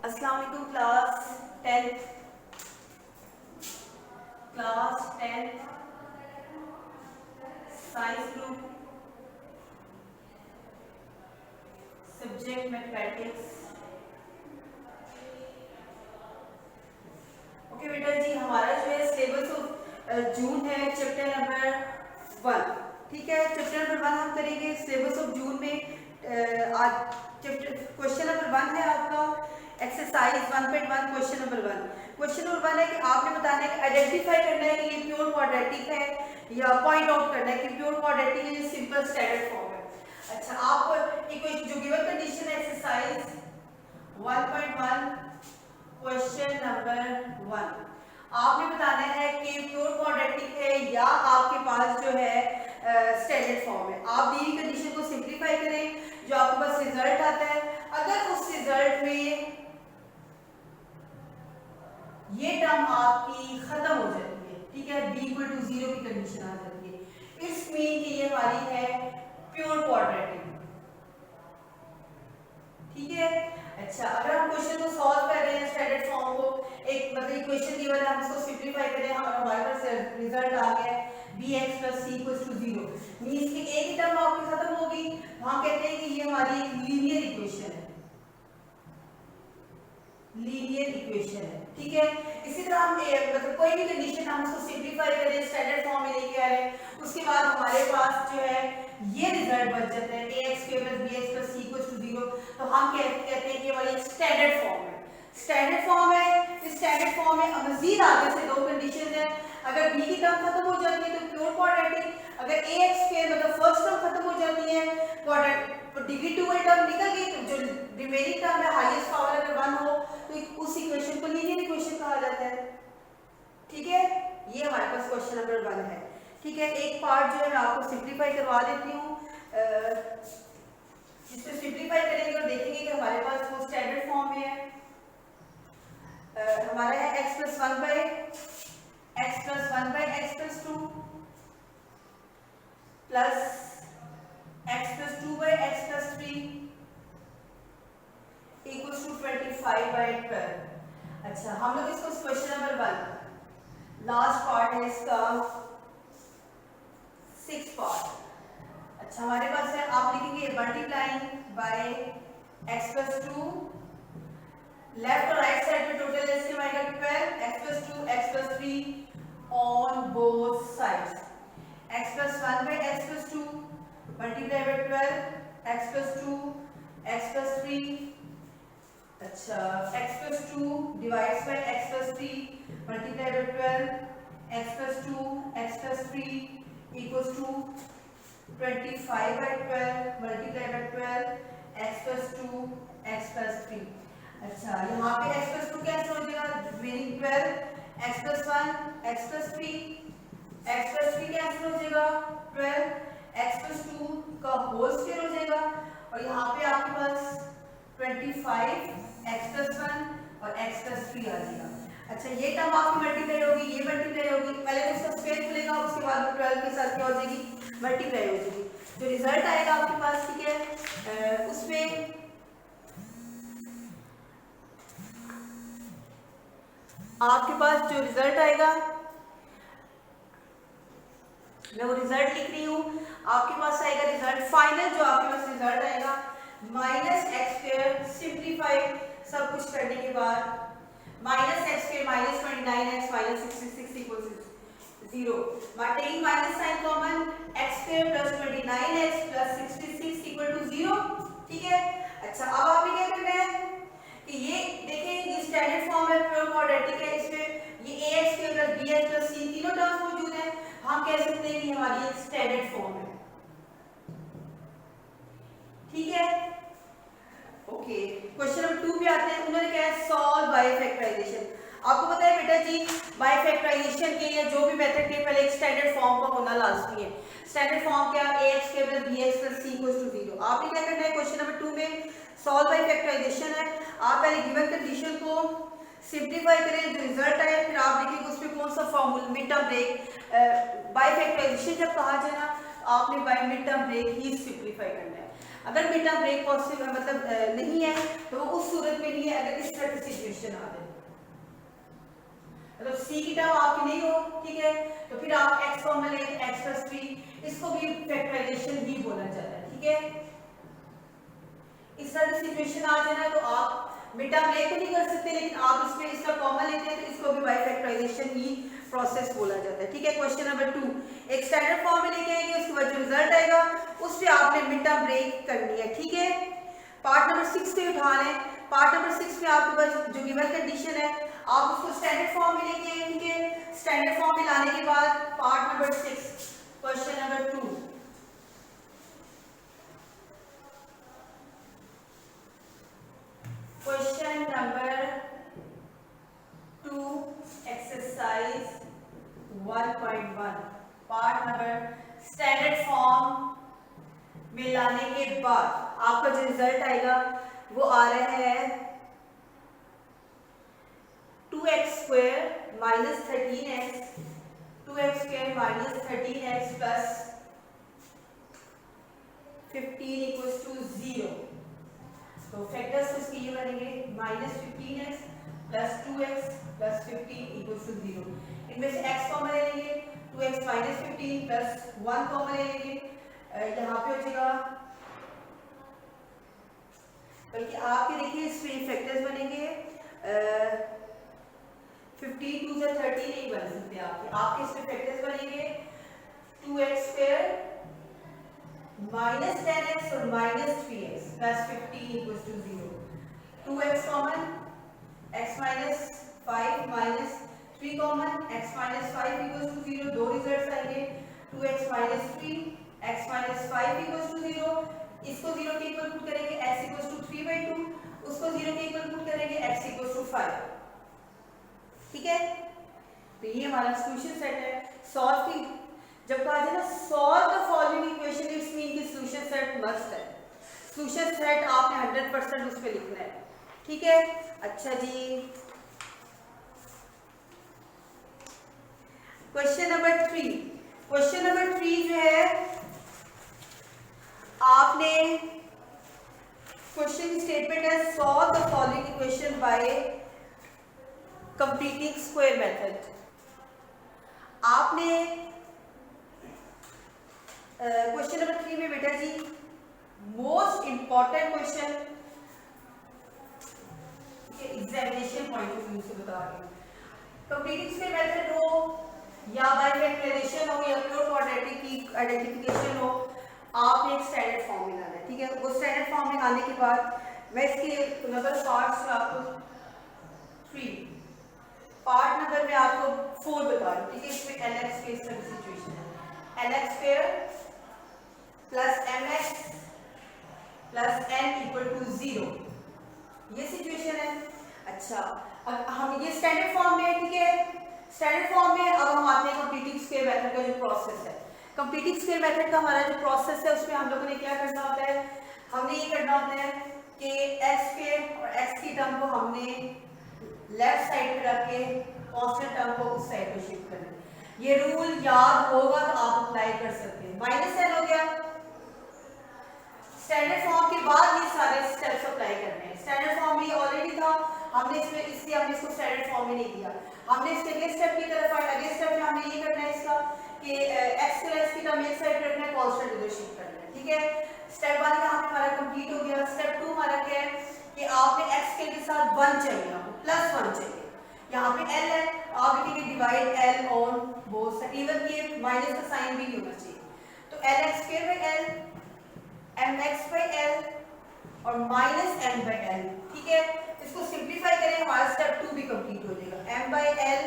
अस्सलाम वालेकुम class 10 science group subject mathematics. Okay बेटा जी, हमारा जो है सिलेबस ऑफ जून है चैप्टर नंबर 1। ठीक है, चैप्टर नंबर 1 हम करेंगे सिलेबस ऑफ जून में। आज चैप्टर क्वेश्चन नंबर 1 है आपका एक्सरसाइज 1.1। क्वेश्चन नंबर 1 है कि आपने बताना है कि आइडेंटिफाई करना है कि ये प्योर क्वाड्रेटिक है या पॉइंट आउट करना है कि प्योर क्वाड्रेटिक है या सिंपल स्टैंडर्ड फॉर्म है। अच्छा, आप एक जो गिवन कंडीशन है एक्सरसाइज 1.1 क्वेश्चन नंबर 1, आपने बताना है कि प्योर क्वाड्रेटिक है या आपके पास जो है स्टैंडर्ड फॉर्म है। आप दी हुई कंडीशन को सिंपलीफाई करें, जो आपके पास रिजल्ट आता है अगर उस रिजल्ट में ये टर्म आपकी खत्म हो जाती है, ठीक है, b = 0 की कंडीशन आ जाती है, इट्स मीन कि ये हमारी है प्योर क्वाड्रेटिक। ठीक है। अच्छा, अगर हम क्वेश्चन को सॉल्व कर रहे हैं स्टैंडर्ड फॉर्म को, एक मतलब इक्वेशन गिवन है, हम इसको सिंपलीफाई करें और हमारे पास रिजल्ट आ गया है bx + c = 0, मींस कि एक ही टर्म आपकी खत्म होगी। हम कहते हैं कि ये हमारी एक लीनियर इक्वेशन है, ठीक है। इसी तरह हम मतलब कोई भी कंडीशन हम उसको सिंपलीफाई करें, स्टैंडर्ड फॉर्म में नहीं कह रहे, उसके बाद हमारे पास जो है ये रिजल्ट बच जाता है ax² + bx + c = 0, तो हम कहते हैं कि ये वाली स्टैंडर्ड फॉर्म है। स्टैंडर्ड फॉर्म है, इस स्टैंडर्ड फॉर्म में मजीद आगे से दो कंडीशन है। अगर b की टर्म खत्म हो जाती है तो प्योर क्वाड्रेटिक, अगर ax² मतलब फर्स्ट टर्म खत्म हो जाती है क्वाड्रेटिक, डिग्री 2 वाली टर्म निकल गई तो जो रिमेनिंग टर्म है हाईएस्ट पावर अगर 1 हो तो उस इक्वेशन को लीनियर इक्वेशन कहा जाता है। ठीक है, ये हमारे पास क्वेश्चन नंबर 1 है। ठीक है, एक पार्ट जो है मैं आपको सिंपलीफाई करवा देती हूँ, जिसमें सिंपलीफाई करेंगे और देखेंगे कि हमारे पास वो स्टैंडर्ड फॉर्म में है। हमारा है x + 1/x + 2 plus x + 2/x + 3 = 25/12। अच्छा, हम लोग इसको क्वेश्चन नंबर 1 लास्ट पार्ट है इसका 6 पार्ट। अच्छा, हमारे पास है, आप लिखेंगे मल्टीप्लाइंग बाय x + 2, लेफ्ट और राइट साइड पे टोटल एलसीएम आएगा 12, x + 2 x + 3 on both sides, x + 1/x + 2 multiply by 12 x + 2 x + 3। अच्छा, x + 2 divides bye x + 3 multiply by 12 x + 2 x + 3 = 25/12 multiply by 12 x + 2 x + 3। अच्छा, यहाँ पे x + 2 cancel हो जाएगा, remaining 12 x + 1 x + 3 cancel हो जाएगा, 12 x + 2 का होल स्क्वायर हो जाएगा और यहाँ पे आपके पास 25 x + 1 और x + 3 आ जाएगा। अच्छा, ये टर्म आपकी मल्टीप्लाई होगी, ये मल्टीप्लाई होगी, पहले तो इसका स्क्वायर खुलेगा, उसके बाद 12 के साथ क्या हो जाएगी, मल्टीप्लाई हो जाएगी। जो रिजल्ट आएगा आपके पास, ठीक है, उसमें आपके पास जो रिजल्ट आएगा, मैं वो रिजल्ट लिख रही हूँ, आपके पास आएगा रिजल्ट फाइनल, जो आपके पास रिजल्ट आएगा -x² सिंपलीफाइड सब कुछ करने के बाद -x² -29x -66 = 0, taking minus sign common x² + 29x + 66 = 0। ठीक है। अच्छा, अब आपने क्या करना है कि ये देखें, ये स्टैंडर्ड फॉर्म है, प्योर क्वाड्रेटिक है, इसमें ये ax² + bx + c तीनों टर्म्स मौजूद हैं, हम कह सकते हैं कि हमारी एक स्टैंडर्ड फॉर्म है। ठीक है, ओके। क्वेश्चन नंबर 2 पे आते हैं, उन्होंने कहा है सॉल्व बाय फैक्टराइजेशन। आपको पता है बेटा जी, बाय फैक्टराइजेशन के लिए जो भी मेथड के पहले एक स्टैंडर्ड फॉर्म का होना लाजमी है। स्टैंडर्ड फॉर्म क्या, ax² + bx + c = 0। आपने क्या करना है, क्वेश्चन नंबर 2 में सॉल्व बाय फैक्टराइजेशन है, आप पहले गिवन कंडीशन को सिंपलीफाई करें, जो रिजल्ट आए फिर आप देखिए उसमें कौन सा formula mid term break by factorization जब कहा जाए ना, आपने बाय मिड टर्म ब्रेक ही सिंपलीफाई करना है। अगर मिड टर्म ब्रेक पॉसिबल मतलब नहीं है तो वो उस सूरत में नहीं है अगर इस तरह की सिचुएशन आ जाए, मतलब सी की टर्म आपकी नहीं हो, ठीक है, तो फिर आप x कॉमन ले, x + 3, इसको भी फैक्टराइजेशन ही बोला जाता है, ठीक है। इस तरह की सिचुएशन आ जाए ना तो आप मिड टर्म ब्रेक तो नहीं कर सकते, लेकिन आप इसमें इसका कॉमन लेते हैं तो इसको भी बाय फैक्टराइजेशन ही प्रोसेस बोला जाता है, ठीक है। क्वेश्चन नंबर 2, एक स्टैंडर्ड फॉर्म में लेके आएंगे, उसके बाद जो रिजल्ट आएगा उस पे आपने मिड टर्म ब्रेक करनी है, ठीक है। पार्ट नंबर 6 पे उठाना है। पार्ट नंबर 6 में आपके पास जो गिवन कंडीशन है आप उसको स्टैंडर्ड फॉर्म में लेके आए, ठीक है। स्टैंडर्ड फॉर्म में लाने के बाद part number 6 question number 2, question number 2 exercise 1.1 part number standard form में लाने के बाद आपका जो रिजल्ट आएगा वो आ रहा है 2x² - 13x 2x² - 13x + 15 = 0। तो फैक्टर्स इसके ये बनेंगे -15x + 2x + 15 = 0। इनमें से x कॉमन ले लेंगे, 2x - 15 + 1 कॉमन ले लेंगे, यहाँ पे हो जाएगा, बल्कि आपके देखिए इसमें फैक्टर्स बनेंगे 15 2 से 30 नहीं बन सकते आपके इसमें फैक्टर्स बनेंगे 2x² - 10x और -3x + 15 = 0। 2x common, x - 5 - 3 common, x - 5 = 0। दो रिजल्ट्स आएंगे 2x - 3 x - 5 = 0। इसको 0 के इक्वल पुट करेंगे x = 3/2, उसको 0 के इक्वल पुट करेंगे x = 5, ठीक है। तो ये हमारा सॉल्यूशन सेट है। सॉल्व की जब कहा जाए ना solve the following equation, it's mean कि सॉल्यूशन सेट मस्ट है। सॉल्यूशन सेट आपने 100% उस पे लिखना है, ठीक है। अच्छा जी, क्वेश्चन नंबर 3, क्वेश्चन नंबर 3 जो है आपने क्वेश्चन स्टेटमेंट है solve the following equation by completing square method. आपने क्वेश्चन नंबर 3 में बेटा जी most important question examination point of view से बता रही हूँ, कंप्लीटिंग स्क्वायर मेथड हो या बाय फैक्टराइजेशन हो या प्योर क्वाड्रेटिक की आइडेंटिफिकेशन हो, आपने एक स्टैंडर्ड फॉर्म में लाना है, ठीक है। वो स्टैंडर्ड फॉर्म में लाने के बाद मैं इसके नंबर पार्ट्स में आपको 3 पार्ट नंबर में आपको 4 बता रही हूँ, ठीक है। इसमें LX के इस तरह की सिचुएशन है, LX² + MX + N = 0, ये सिचुएशन है। अच्छा, अब हम ये स्टैंडर्ड फॉर्म में, ठीक है। स्टैंडर्ड फॉर्म में अब हम आते हैं कंप्लीटिंग स्क्वायर मेथड का जो प्रोसेस है। कंप्लीटिंग स्क्वायर मेथड का हमारा जो प्रोसेस है उसमें हम लोगों ने क्या करना होता है, हमने ये करना होता है कि x² और x की टर्म को हमने लेफ्ट साइड पे रख के कांस्टेंट टर्म को उस साइड पे शिफ्ट करना है। ये रूल याद होगा तो आप अप्लाई कर सकते हैं। -n हो गया, स्टैंडर्ड फॉर्म के बाद ये सारे स्टेप्स अप्लाई करने हैं। स्टैंडर्ड फॉर्म में ऑलरेडी था, हमने इसमें इसलिए हमने इसको स्टैंडर्ड फॉर्म में नहीं दिया। हमने इसके अगले स्टेप की तरफ आए, अगले स्टेप में हमने ये करना है इसका कि x को x की टर्म एक साइड रखना है, कांस्टेंट इधर शिफ्ट करना है, ठीक है। स्टेप 1 यहाँ पे हमारा कंप्लीट हो गया। स्टेप 2 हमारा क्या है कि आपने x के साथ 1 चाहिए, आपको +1 चाहिए। यहाँ पे l है, आप लिखेंगे divide l on both side, even ये माइनस का साइन भी नहीं होना चाहिए। तो LX²/L mx/L और -n/L, ठीक है। इसको सिंपलीफाई करें, हमारा स्टेप 2 भी कंप्लीट हो जाएगा। m/L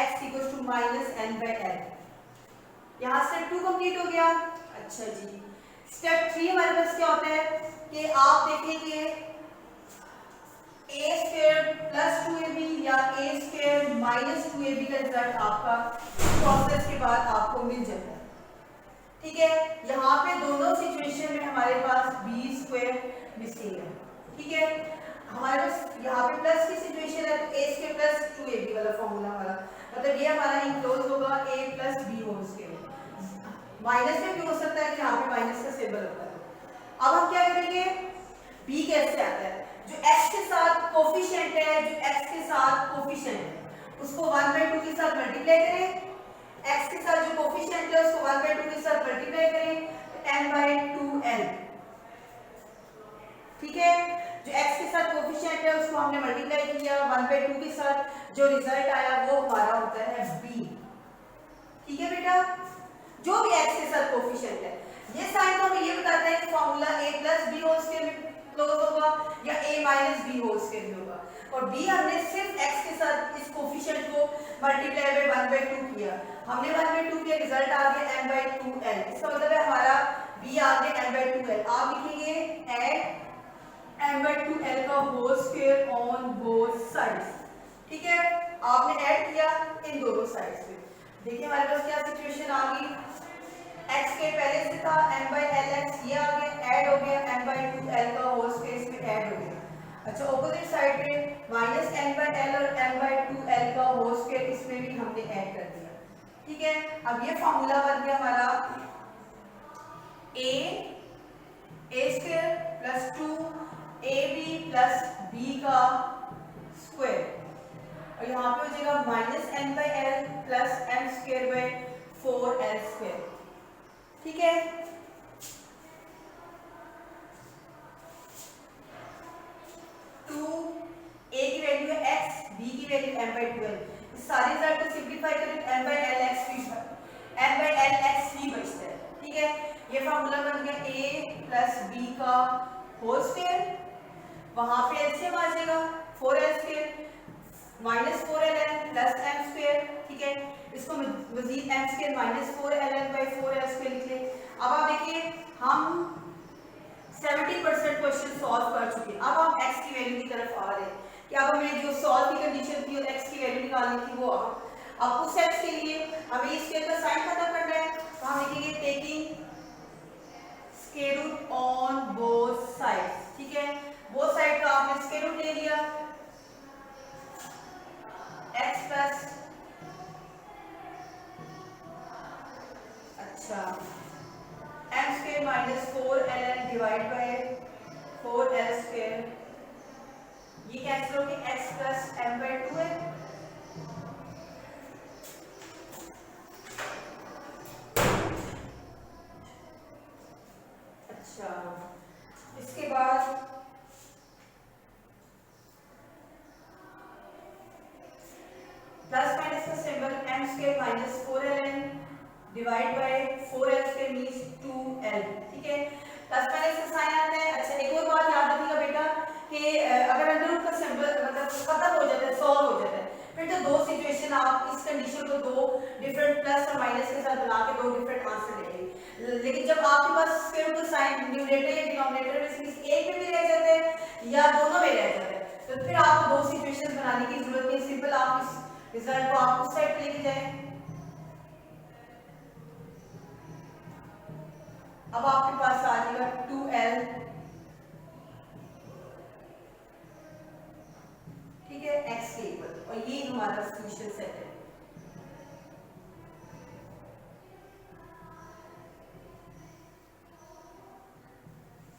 x = -n/L, यहाँ स्टेप 2 कंप्लीट हो गया। अच्छा जी, स्टेप 3 हमारे पास क्या होता है कि आप देखेंगे a² + 2ab या a² - 2ab का रिजल्ट आपका प्रोसेस के बाद आपको मिल जाता है, ठीक है। यहाँ पे दोनों सिचुएशन में हमारे पास b² मिसिंग है, ठीक है। हमारे पास यहाँ पे प्लस की सिचुएशन है तो a² + 2ab वाला फॉर्मूला हमारा, मतलब ये हमारा इनक्लोज होगा a + b whole square. Minus में भी हो सकता है कि यहाँ पे माइनस का सिंबल होता है, अब हम क्या करेंगे, b कैसे आता है, जो x के साथ कोफिशिएंट है, जो x के साथ कोफिशिएंट है उसको 1/2 के साथ मल्टीप्लाई करें, x के साथ जो कोफिशिएंट है उसको 1/2 के साथ मल्टीप्लाई करें, n/2l। ठीक है, जो x के साथ कोफिशिएंट है उसको हमने मल्टीप्लाई किया 1/2 के साथ, जो रिजल्ट आया वो हमारा होता है b। ठीक है बेटा, जो भी x के साथ कोफिशिएंट है, ये साइन तो हमें ये बताता है कि formula a + b whole square में क्लोज होगा या a - b होल स्क्वायर में होगा, और b हमने सिर्फ x के साथ इस कोफिशिएंट को मल्टीप्लाई बाय 1/2 किया, हमने 1/2 किया, रिजल्ट आ गया m/2l। इसका मतलब है हमारा b आ गया m/2l। आप लिखेंगे ऐड m/2l का whole square on both sides. ठीक है, आपने ऐड किया इन दोनों साइड्स पे। देखिए हमारे पास क्या सिचुएशन आ गई, x के पहले से था m/lx, ये आ गया ऐड हो गया m/2l का होल स्क्वायर इसमें ऐड हो गया। अच्छा, ऑपोजिट साइड पे -m/l और m/2l का होल स्क्वायर इसमें भी हमने ऐड कर दिया। ठीक है, अब ये फार्मूला बन गया हमारा a² + 2ab + b का स्क्वायर, और यहाँ पे हो जाएगा -m/l + m²/4l²। ठीक है, a की वैल्यू है x, b की वैल्यू m/2l। इस सारे रिजल्ट को सिंपलीफाई करें तो m/lx ही बचता है। ठीक है, ये फार्मूला बन गया a + b का होल स्क्वायर, वहां पे एलसीएम आ जाएगा 4l² -4ln + m²। ठीक है, इसको मजीद m² -4ln/4l² लिख लें। अब आप देखिए हम 70% क्वेश्चन सॉल्व कर चुके हैं, अब हम x की वैल्यू की तरफ आ रहे हैं कि अब हमें जो सॉल्व की कंडीशन थी और x की वैल्यू निकालनी थी वो अब उस x के लिए हमें इस स्क्वायर का साइन पता करना है, तो हम लिखेंगे taking square root on both sides. ठीक है, बोथ साइड का आपने स्क्वायर रूट ले लिया, x प्लस अच्छा m² -4ln divide by 4l², ये कैंसिल हो गया, x प्लस m/2 है। अच्छा, इसके बाद प्लस माइनस का symbol m² -4ln divide by 4l² means 2l। ठीक है, प्लस माइनस का साइन आता है। अच्छा, एक और बात याद रखिएगा बेटा कि अगर अंडर रूट का सिंबल मतलब खत्म हो जाता है, सॉल्व हो जाता है, फिर तो दो सिचुएशन आप इस कंडीशन को दो डिफरेंट प्लस और माइनस के साथ बना के दो डिफरेंट आंसर लेंगे। लेकिन जब आपके पास स्क्वायर रूट का साइन न्यूमरेटर या डिनोमिनेटर में से किसी एक में भी रह जाता है या दोनों में रह जाता है, तो फिर आपको दो सिचुएशन बनाने की जरूरत नहीं, सिंपल आप इस रिजल्ट को आप उस साइड पे लेके जाएं। अब आपके पास आ जाएगा 2l। ठीक है, x के इक्वल, और ये हमारा सॉल्यूशन सेट है।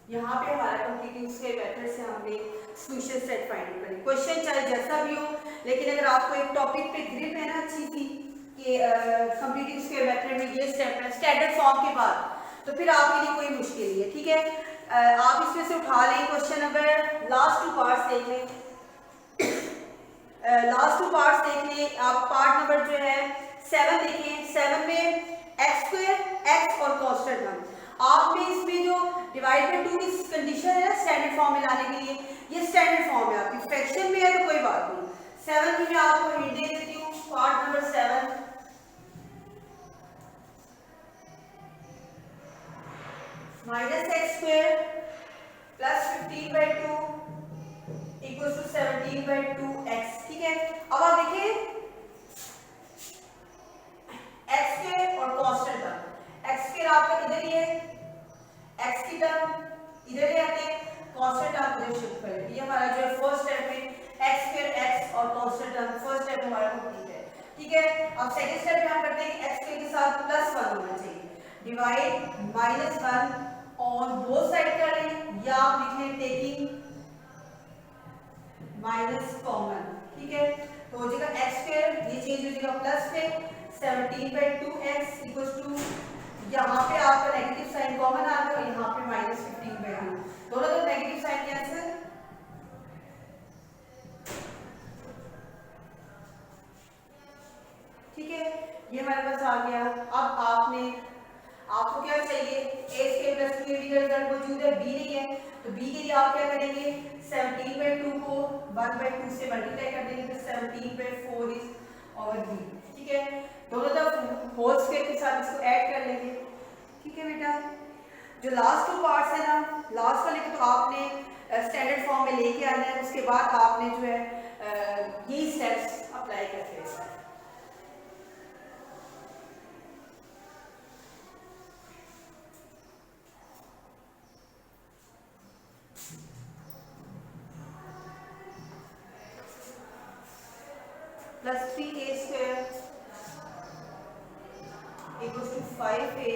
यहाँ पे हमारा कंप्लीटिंग स्क्वायर मेथड से हमने सॉल्यूशन सेट फाइंड करी। क्वेश्चन चाहे जैसा भी हो, लेकिन अगर आपको एक टॉपिक पे ग्रिप है ना अच्छी सी कि कंप्लीटिंग स्क्वायर मेथड में ये स्टेप है स्टैंडर्ड फॉर्म के बाद, तो फिर आपके लिए कोई मुश्किल नहीं है। ठीक है, आप इसमें से उठा लें क्वेश्चन नंबर, लास्ट 2 पार्ट्स देख लें, लास्ट 2 पार्ट्स देख लें आप। पार्ट नंबर जो है 7 देखें, 7 में x² x और कांस्टेंट 1, आपने इसमें जो डिवाइड बाय 2 की कंडीशन है ना स्टैंडर्ड फॉर्म में लाने के लिए, ये स्टैंडर्ड फॉर्म है, आपकी फ्रैक्शन में है तो कोई बात नहीं। 7 की मैं आपको हिंट दे देती हूँ, पार्ट नंबर 7 -x² + 15/2 = 17/2x। ठीक है, अब आप देखिए x² और कांस्टेंट टर्म, x² आपका इधर ही है, x की टर्म इधर ले आते हैं, कांस्टेंट टर्म इधर शिफ्ट कर लेते हैं। ये हमारा जो है फर्स्ट स्टेप में x² x और कांस्टेंट टर्म फर्स्ट स्टेप हमारा कंप्लीट है। ठीक है, अब सेकंड स्टेप में हम करते हैं कि x² के साथ +1 होना चाहिए, डिवाइड -1 ऑन बोथ साइड कर रहे हैं, या आप लिख लें टेकिंग माइनस कॉमन, ठीक है। तो हो जाएगा एक्स स्क्वायर, ये चेंज हो जाएगा प्लस पे 17/2x इक्वल्स टू, यहाँ पे आपका नेगेटिव साइन कॉमन आ गया और यहाँ पे -15/2, दोनों तो नेगेटिव साइन कैंसिल, ठीक है। ये हमारे पास आ गया। अब आपको क्या चाहिए, a स्क्वायर प्लस 2ab का रिजल्ट मौजूद है, b नहीं है, तो b के लिए आप क्या करेंगे, 17/2 को 1/2 से मल्टीप्लाई कर देंगे, तो 17/4 इज ओवर b, ठीक है। दोनों तरफ होल स्क्वायर के साथ इसको ऐड कर लेंगे, ठीक है बेटा। जो लास्ट 2 पार्ट्स है ना, लास्ट वाले को तो आपने स्टैंडर्ड फॉर्म में लेके आना है, उसके बाद आपने जो है यही स्टेप्स अप्लाई करते हैं। Plus 3a square equals to 5a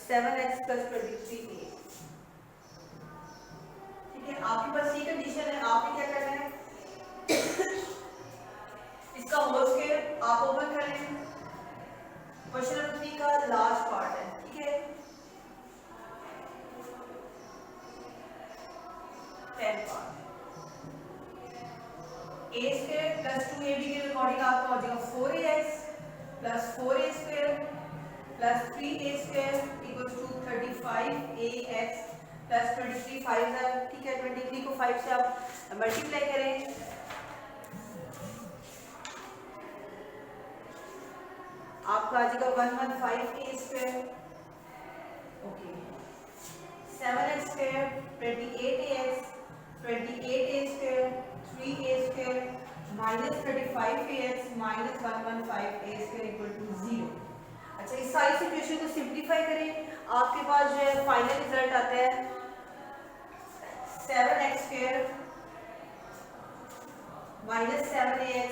7x plus 23a, ठीक है। आपके पास ये कंडीशन है, आपने क्या करना है, इसका होल स्क्वायर आप ओपन कर लें, क्वेश्चन नंबर 3 का लास्ट पार्ट है, ठीक है। 10 part a square plus 2ab के अकॉर्डिंग आपका हो जाएगा 4ax plus 4a square plus 3a square equals to 35ax plus 23 5 है, ठीक है। 23 को 5 से आप मल्टीप्लाई करें, आपका आ जाएगा 115a square, okay, 7x square 28ax 28a square 3a square minus 35ax minus 115a square equal to 0। अच्छा, इस सारी सिचुएशन को सिंप्लीफाई करें, आपके पास जो है फाइनल रिजल्ट आता है 7x square minus 7ax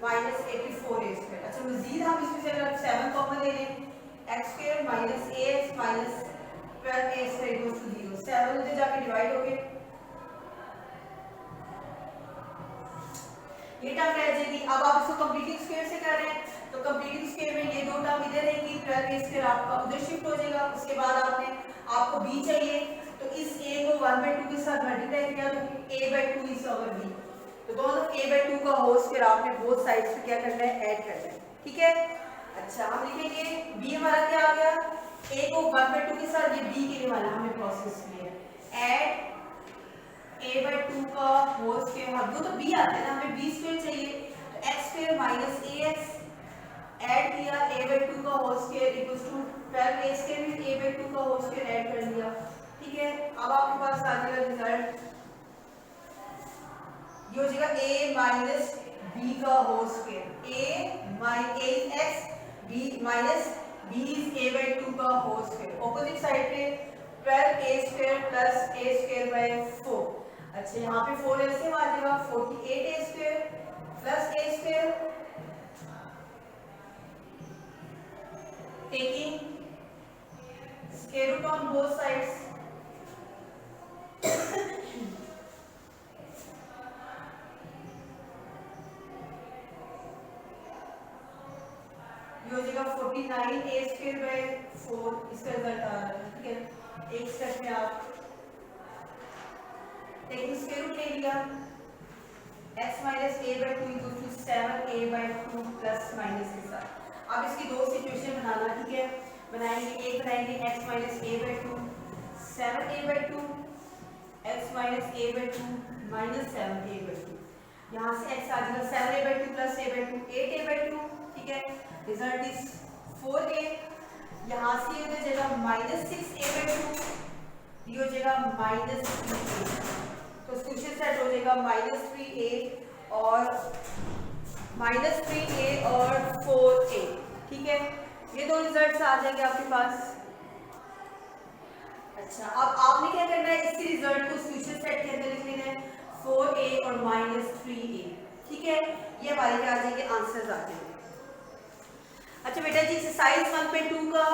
minus 84a square. अच्छा, मजीद हम इसमें से अगर 7 कॉमन ले लें, x square minus ax minus 12a square equal to 0, 7 उधर जाके डिवाइड हो गए, ये टर्म रह जाएगी। अब आप इसको कंप्लीटिंग स्क्वायर से कर रहे हैं, तो कंप्लीटिंग स्क्वायर में ये दो टर्म इधर रहेंगी, 12a स्क्वायर आपका उधर शिफ्ट हो जाएगा। उसके बाद आपको b चाहिए, तो इस a को 1/2 के साथ मल्टीप्लाई किया तो a/2 इज ओवर b, तो दोनों a/2 का होल स्क्वायर आपने बोथ साइड्स पे क्या करना है, ऐड करना है, ठीक है। अच्छा, हम लिखेंगे b हमारा क्या आ गया, a को 1/2 के साथ, ये b के लिए वाला हमने प्रोसेस किया, ऐड a/2 का होल स्क्वायर, हम दो तो b आते हैं ना, हमें b स्क्वायर चाहिए, तो x square minus ax add किया, a/2 का whole square equals to 12a square में a/2 का होल स्क्वायर ऐड कर लिया, ठीक है। अब आपके पास आ जाएगा रिजल्ट, ये हो जाएगा a माइनस b का whole square, a minus x b minus b is a/2 का होल स्क्वायर, ऑपोजिट साइड पे 12a square plus a square by 4। अच्छा, यहाँ पे 4 ऐसे आ जाएगा 48a square plus a square, taking square root on both sides, ये हो जाएगा 49a स्क्वायर बाय 4, इसका रिजल्ट आ रहा है, ठीक है। एक स्टेप में आप टेकिंग स्क्वायर रूट ले लिया, x माइनस a/2 equal to 7a/2 plus minus के साथ। अब इसकी दो सिचुएशन बनाना, ठीक है, बनाएंगे। एक बनाएंगे x माइनस a/2 7a/2 x माइनस a/2 माइनस 7a/2, यहाँ से x आ जाएगा 7a/2 प्लस a/2 8a/2, ठीक है। रिजल्ट इज 4a, यहाँ से हो जाएगा माइनस 6a/2, ये हो जाएगा माइनस 3a, तो सोल्यूशन सेट हो जाएगा माइनस 3a और माइनस 3a और 4a, ठीक है। ये दो रिजल्ट्स आ जाएंगे आपके पास। अच्छा, अब आपने क्या करना है, इसी रिजल्ट को सोल्यूशन सेट के अंदर लिख लेना है 4a और माइनस 3a, ठीक है। ये हमारे क्या आ जाएंगे, आंसर्स आ जाएंगे। अच्छा बेटा जी, एक्सरसाइज 1.2 का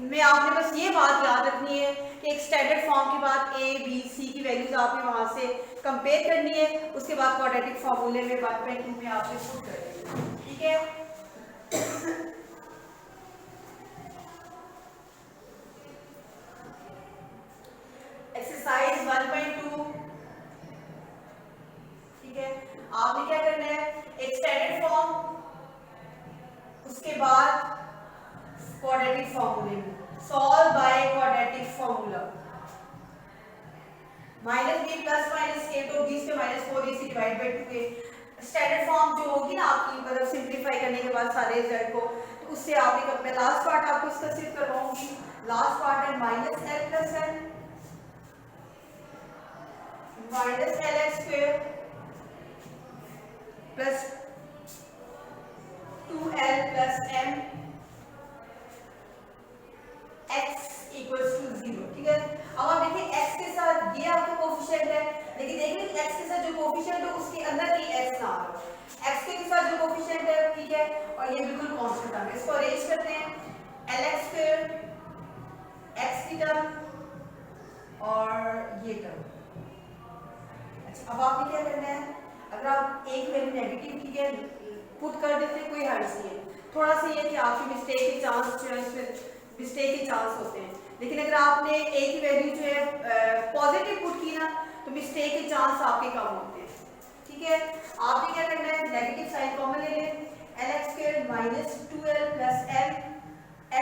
में आपने बस ये बात याद रखनी है कि एक स्टैंडर्ड फॉर्म के बाद ए बी सी की वैल्यूज आपने वहां से कंपेयर करनी है, उसके बाद क्वाड्रेटिक फॉर्मूले में 1/2 में आपने पुट कर देना, ठीक है। एक्सरसाइज 1.2, ठीक है। आपने क्या करना है, एक स्टैंडर्ड फॉर्म, उसके बाद क्वाड्रेटिक फॉर्मूले में solve by quadratic formula -b plus minus a तो 20 पे -4ac divide by 2a। Standard form जो होगी ना आपकी, मतलब सिंपलीफाई करने के बाद सारे रिजल्ट को, तो उससे आपने कब, मैं लास्ट पार्ट आपको इसका सिर्फ करवाऊंगी। लास्ट पार्ट है -l plus n -lx square plus 2l plus m x equals to 0, ठीक है। अब आप देखिए x के साथ ये आपका कोफिशिएंट है, लेकिन देखिए x के साथ जो कोफिशिएंट है उसके अंदर कहीं x ना हो, x के साथ जो कोफिशिएंट है, ठीक है, और ये बिल्कुल कांस्टेंट है। इसको अरेंज करते हैं, lx स्क्वायर x की टर्म और ये टर्म। अच्छा, अब आपने क्या करना है, अगर आप एक वैल्यू नेगेटिव की है पुट कर देते हैं, कोई हर्ज नहीं है, थोड़ा सा ये कि आपकी मिस्टेक के चांस जो है इसमें मिस्टेक के चांस होते हैं, लेकिन अगर आपने a की वैल्यू जो है पॉजिटिव पुट की ना, तो मिस्टेक के चांस आपके कम होते हैं, ठीक है। आपने क्या करना है, नेगेटिव साइन कॉमन ले लें, lx square minus 2l plus m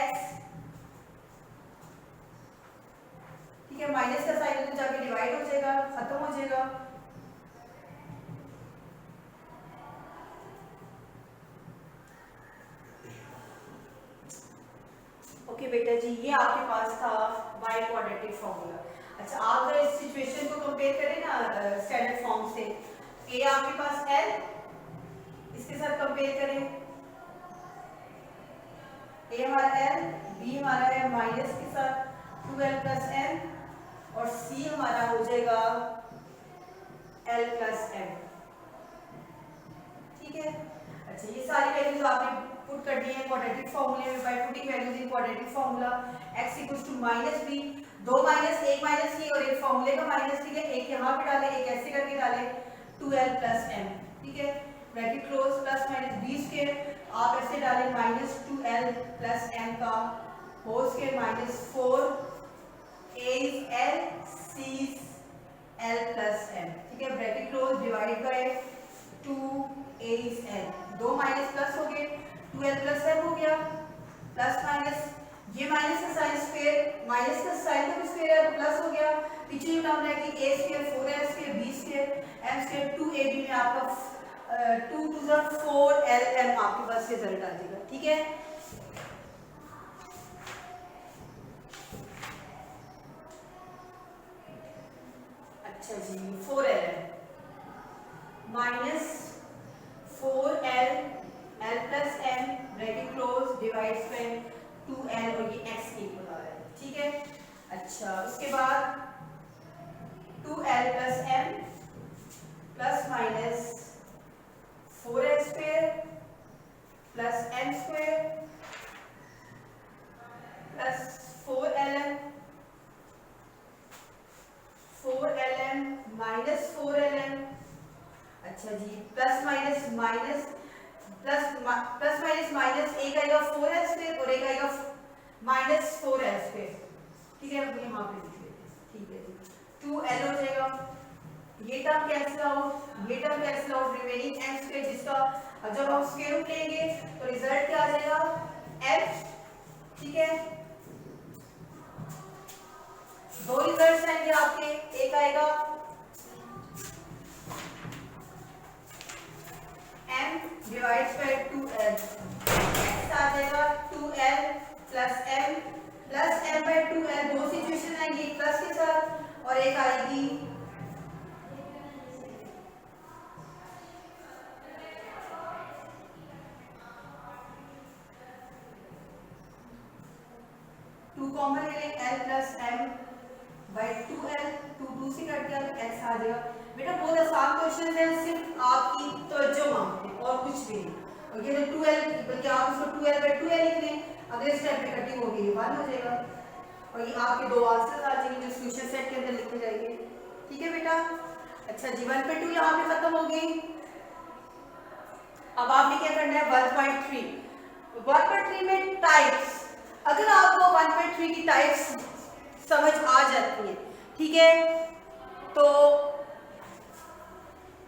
x, ठीक है। माइनस का साइन तो जाके डिवाइड हो जाएगा, खत्म हो जाएगा। ओके बेटा जी, ये आपके पास था बाय क्वाड्रेटिक फॉर्मूला। अच्छा, आप अगर इस सिचुएशन को कंपेयर करें ना स्टैंडर्ड फॉर्म से, ए आपके पास l, इसके साथ कंपेयर करें, ए हमारा l, बी हमारा है माइनस के साथ 2l प्लस m और सी हमारा हो जाएगा l प्लस m, ठीक है। अच्छा, ये सारी वैल्यूज आपने पुट कर दी है क्वाड्रेटिक फॉर्मूले में by putting values in quadratic formula. x equals to -b, दो माइनस, एक माइनस ये और एक फॉर्मूले का माइनस, ठीक है, एक यहाँ पे डाले, एक ऐसे करके डाले, 2l प्लस m, ठीक है, bracket close, plus minus b square, आप ऐसे डाले -2l प्लस m का whole square minus 4 a is l c is l plus m, ठीक है, bracket close, divide by 2a is l, दो माइनस प्लस हो गए, 2l प्लस m हो गया, प्लस माइनस, ये माइनस का साइन स्क्वायर, माइनस का साइन का स्क्वायर है तो प्लस हो गया, पीछे जो टर्म रहेगी a square 4l square b square m square 2ab में आपका 2 टू द 4lm आपके पास रिजल्ट आ जाएगा, ठीक है। अच्छा जी, 4lm minus 4l l plus m bracket close divides by 2l और ये x इक्वल आ रहा है, ठीक है। अच्छा, उसके बाद 2l plus m plus minus 4l square plus m square plus 4lm minus 4lm। अच्छा जी, plus minus minus plus minus minus, एक आएगा 4l स्क्वायर और एक आएगा माइनस 4l स्क्वायर, ठीक है, यहाँ पे लिख लेते हैं, ठीक है जी, 2l हो जाएगा, ये टर्म कैंसिल आउट, ये term cancel out, remaining m square, जिसका जब हम स्क्वायर रूट लेंगे तो रिजल्ट क्या आ जाएगा f, ठीक है। दो रिजल्ट्स आएंगे आपके, एक आएगा m divides by 2l, x आ जाएगा 2l plus m plus m by 2l, दो सिचुएशन आएंगी, एक प्लस के साथ और एक आएगी कॉमन ले लें, l plus m by 2l, 2 से कट गया तो x आ जाएगा। बेटा बहुत आसान क्वेश्चन है, सिर्फ आपकी तवज्जो मांगते हैं और कुछ भी नहीं। और ये 2l, बल्कि आप इसको 2l बाय 2l लिख लें, अगले स्टेप पे कटिंग होगी, ये 1 हो जाएगा और ये आपके 2 आंसर आ जाएंगे जो सोल्यूशन सेट के अंदर लिखे जाएंगे। ठीक है बेटा। अच्छा जी 1/2 यहाँ पे खत्म हो गई। अब आपने क्या करना है 1.3 में टाइप्स, अगर आपको 1.3 की टाइप्स समझ आ जाती है, ठीक है, तो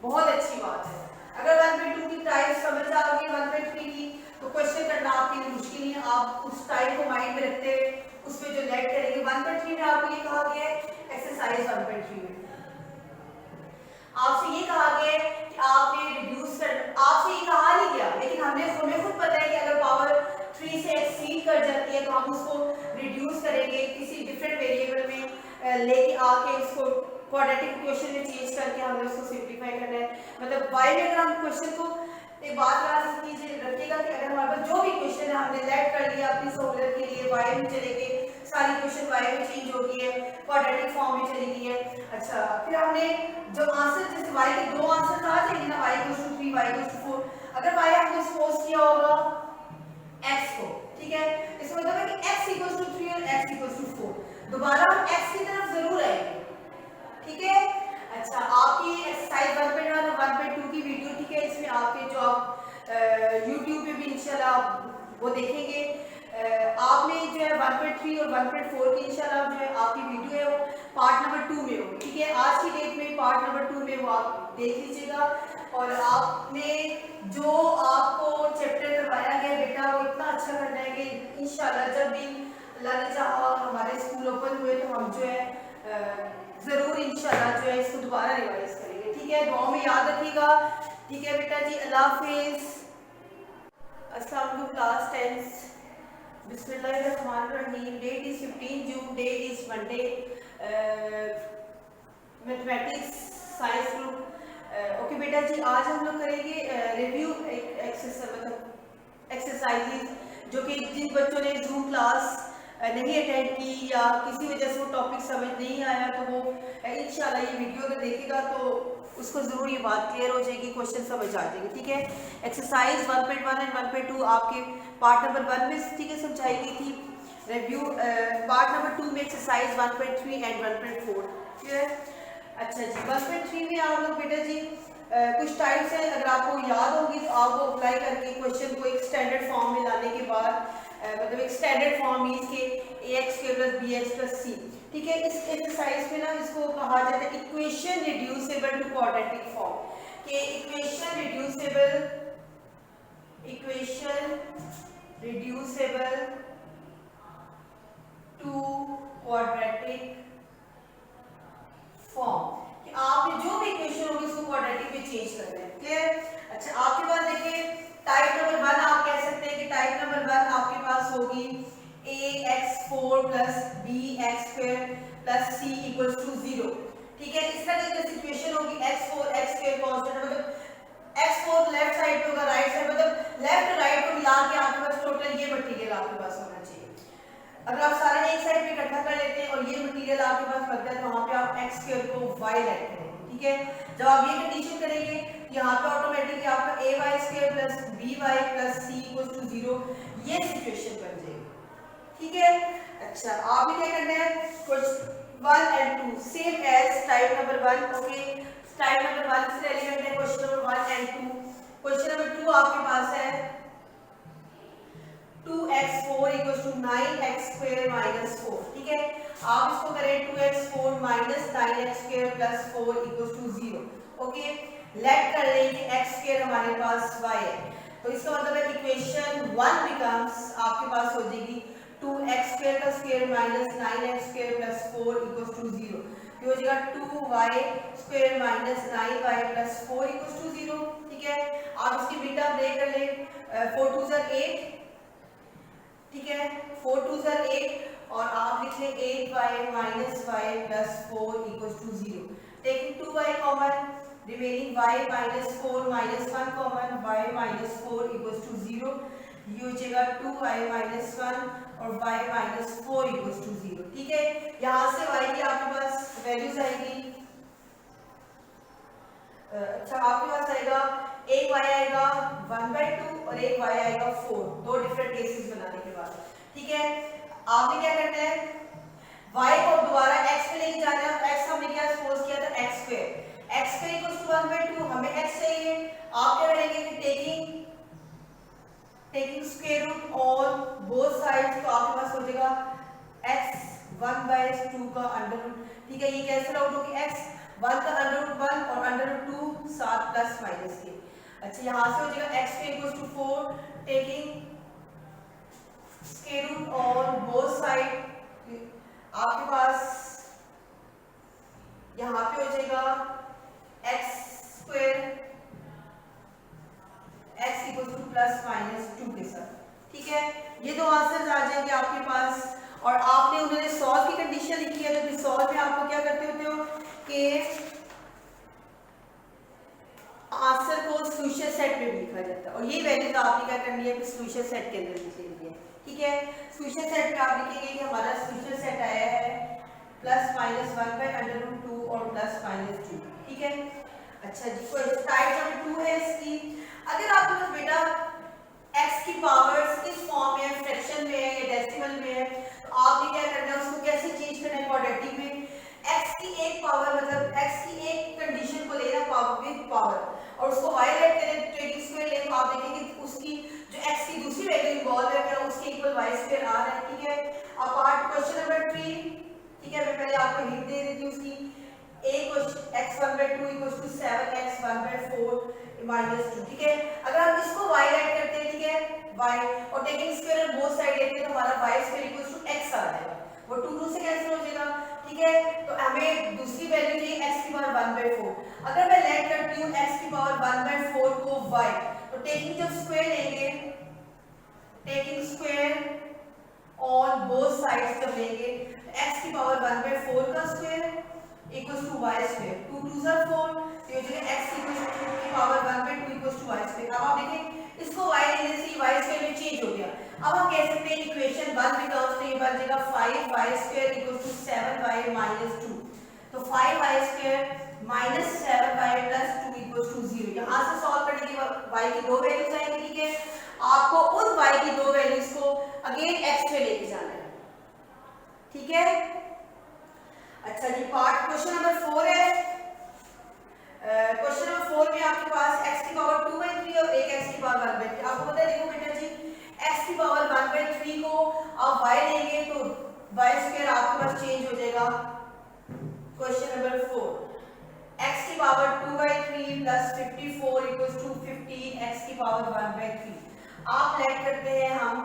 बहुत अच्छी बात है। अगर 1/2 की टाइप समझ आ गई 1/3 की, तो क्वेश्चन करना आपके लिए मुश्किल नहीं है। आप उस टाइप को माइंड में रखते हुए उसमें जो लेट करेंगे 1/3 में आपको ये कहा गया है एक्सरसाइज 1/3 में आपसे ये कहा गया है कि आपने रिड्यूस कर, आपसे ये कहा नहीं गया, लेकिन हमें खुद पता है कि अगर पावर 3 से एक्सीड कर जाती है तो हम उसको रिड्यूस करेंगे किसी डिफरेंट वेरिएबल में लेके आके इसको क्वाड्रेटिक इक्वेशन में चेंज करके हमें उसको सिंपलीफाई करना है। मतलब y में अगर हम क्वेश्चन को एक बात याद कीजिए रखिएगा कि अगर हमारे पास जो भी क्वेश्चन है हमने लेट कर लिया अपनी सहूलियत के लिए, y में चले गए, सारी क्वेश्चन y में चेंज हो गई है, क्वाड्रेटिक फॉर्म में चली गई है। अच्छा फिर हमने जो आंसर, जैसे y के 2 आंसर आ जाएंगे ना, y = 3 y = 4, अगर y हमने सपोज किया होगा x को, ठीक है, इसका मतलब है कि x = 3 और x = 4, दोबारा हम x की तरफ जरूर आएंगे, ठीक है। अच्छा आपकी एक्सरसाइज 1.1 और 1.2 की वीडियो, ठीक है, इसमें आपके जो आप YouTube पे भी इंशाल्लाह वो देखेंगे। आपने जो है 1.3 और 1.4 की इंशाल्लाह जो है आपकी वीडियो है वो पार्ट नंबर 2 में होगी, ठीक है। आज की डेट में पार्ट नंबर 2 में वो आप देख लीजिएगा। और आपने जो आपको चैप्टर करवाया गया बेटा वो इतना अच्छा करना है कि इंशाल्लाह जब भी अल्लाह ने चाहा हमारे स्कूल ओपन हुए तो हम जो है जरूर इंशाल्लाह जो है इसको दोबारा रिवाइज करेंगे, ठीक है। दुआ में याद रखिएगा, ठीक है बेटा जी। अल्लाह हाफिज। अस्सलाम वालेकुम क्लास 10। बिस्मिल्लाहिर्रहमानिर्रहीम। Date is 15 June, day is Monday, mathematics science group. Okay बेटा जी, आज हम लोग करेंगे रिव्यू एक्सरसाइजेज जो कि जिन बच्चों ने जूम क्लास नहीं अटेंड की या किसी वजह से वो टॉपिक समझ नहीं आया तो वो इंशाल्लाह ये वीडियो अगर देखेगा तो उसको ज़रूर ये बात क्लियर हो जाएगी, क्वेश्चन समझ आ जाएगी, ठीक है। एक्सरसाइज 1.1 एंड 1.2 आपके पार्ट नंबर 1 में, ठीक है, समझाई गई थी। रिव्यू पार्ट नंबर 2 में एक्सरसाइज 1.3 एंड 1.4, ठीक है। अच्छा जी 1.3 में आप लोग बेटा जी कुछ टाइप्स हैं, अगर आपको याद होगी तो आप वो अप्लाई करके क्वेश्चन को एक स्टैंडर्ड फॉर्म में लाने के बाद मतलब एक स्टैंडर्ड फॉर्म मींस के ax² + bx + c, ठीक है। इस एक्सरसाइज में ना इसको कहा जाता है equation reducible to quadratic form, कि equation reducible to quadratic form, कि आपने जो भी इक्वेशन होगी उसको क्वाड्रेटिक में चेंज करना है, क्लियर। अच्छा आपके पास देखिए टाइप नंबर 1 आप कह सकते हैं कि टाइप नंबर 1 आपके पास होगी ax4 + bx² + c = 0, ठीक है। इस तरह की सिचुएशन होगी x4 x² कांस्टेंट, मतलब x4 लेफ्ट साइड पे होगा, राइट साइड मतलब लेफ्ट राइट को मिला के आपके पास टोटल ये मटेरियल आपके पास होना चाहिए। अगर आप सारे एक साइड पे इकट्ठा कर लेते हैं और ये मटेरियल आपके पास बचता है तो वहां पे आप x² को y लेट करेंगे, ठीक है। जब आप ये कंडीशन करेंगे यहाँ पे ऑटोमेटिकली आपका ay² + by + c = 0 ये सिचुएशन बन जाएगी, ठीक है। अच्छा आपने क्या करना है question 1 and 2 same as type number 1, okay. Type number 1 से रिलेवेंट है question number 1 and 2। Question number 2 आपके पास है 2x4 = 9x² - 4, ठीक है। आप इसको करें 2x4 - 9x² + 4 = 0, ओके। लेट कर लें कि x² हमारे पास y है, तो इसका मतलब है इक्वेशन 1 बिकम्स आपके पास हो जाएगी 2x² का स्क्वायर - 9x² + 4 = 0, ये हो जाएगा 2y² - 9y + 4 = 0, ठीक है। आप इसकी बीटा ब्रेक कर लें 4 2 = 8, ठीक है, 4 2 = 8 और आप लिख लें 8y - y + 4 = 0, taking 2y common, remaining y - 4 - 1 common, y - 4 = 0, ये हो जाएगा 2y - 1 और y - 4 = 0, ठीक है। यहाँ से y की आपके पास वैल्यूज आएगी। अच्छा आपके पास आएगा एक y आएगा 1/2 और एक y आएगा 4, दो डिफरेंट केसेस बनाने के बाद, ठीक है, आपने क्या करना है, y को दोबारा x पे लेके जाना है। x हमने क्या सपोज किया था x square, x square equals to 1/2, हमें x चाहिए। आप क्या करेंगे कि taking square root on both sides, तो आपके पास हो जाएगा x 1/2 का अंडर रूट। ठीक है, ये कैंसिल आउट होगी, x 1 का अंडर रूट 1 और अंडर रूट 2 साथ प्लस माइनस के। अच्छा, यहाँ से हो जाएगा x square equals to 4 taking square root on both side, आपके पास यहाँ पे हो जाएगा x square x equals to plus minus 2 के साथ। ठीक है, ये दो आंसर्स आ जाएंगे आपके पास। और आपने उन्होंने सॉल्व की कंडीशन लिखी है, तो सॉल्व में आपको क्या करते होते हो कि आंसर को सॉल्यूशन सेट में भी लिखा जाता है, और ये वैल्यूज आपने क्या करनी है, सॉल्यूशन सेट के अंदर लिख लेनी है। ठीक है, सॉल्यूशन सेट में आप लिखेंगे कि हमारा सॉल्यूशन सेट आया है प्लस माइनस 1/√2 और प्लस माइनस 2। ठीक है, अच्छा जी, कोई टाइप नंबर 2 है इसकी। अगर आपके पास बेटा x की पावर्स इस फॉर्म में, फ्रैक्शन में है या डेसिमल में है, तो आपने क्या करना है, उसको कैसे चेंज करना है क्वाड्रेटिक में। x की एक पावर मतलब x की एक कंडीशन को लेना पावर विद पावर, और उसको y लेट करें, टेकिंग स्क्वायर लें, तो आप देखेंगे कि उसकी जो x की दूसरी वैल्यू इन्वॉल्व है क्या उसके इक्वल y स्क्वायर आ रहा है। ठीक है, अपार्ट क्वेश्चन नंबर 3। ठीक है, मैं पहले आपको हिंट दे देती हूँ उसकी। a question x 1/2 equals to 7x 1/4 minus 2। ठीक है, अगर हम इसको y ऐड करते हैं, ठीक है, y और taking square on both side लेते हैं, तो हमारा y square equals to x आ जाएगा, वो 2 से कैंसिल हो जाएगा। ठीक है, तो हमें दूसरी वैल्यू चाहिए x की पावर 1/4। अगर मैं लेट करती हूँ x की पावर 1/4 को y, तो टेकिंग जब स्क्वायर लेंगे, taking square on both sides जब लेंगे, तो x की पावर 1/4 का square equals to y square, 2 2 are 4, तो ये हो जाएगा x की power 1/2 equals to y square. अब आप देखें इसको y लेने से y स्क्वायर में चेंज हो गया। अब हम कह सकते हैं इक्वेशन 1 बिकम्स, तो ये बन जाएगा 5y square equals to 7y minus 2, तो 5y square minus 7y plus 2 equals to 0। यहाँ से सॉल्व करने के बाद y की दो वैल्यूज आएंगी। ठीक है, आपको उन y की दो वैल्यूज को अगेन x पे लेके जाना है। ठीक है, अच्छा जी, पार्ट क्वेश्चन नंबर 4 है। क्वेश्चन नंबर 4 में आपके पास x की पावर 2/3 और एक x की पावर 1/3। आपको पता है, देखो बेटा जी, x की पावर 1/3 को आप y लेंगे तो y स्क्वायर आपके पास चेंज हो जाएगा। क्वेश्चन नंबर 4, x की power 2/3 plus 54 equals to 15 x की पावर 1/3। आप लेट करते हैं हम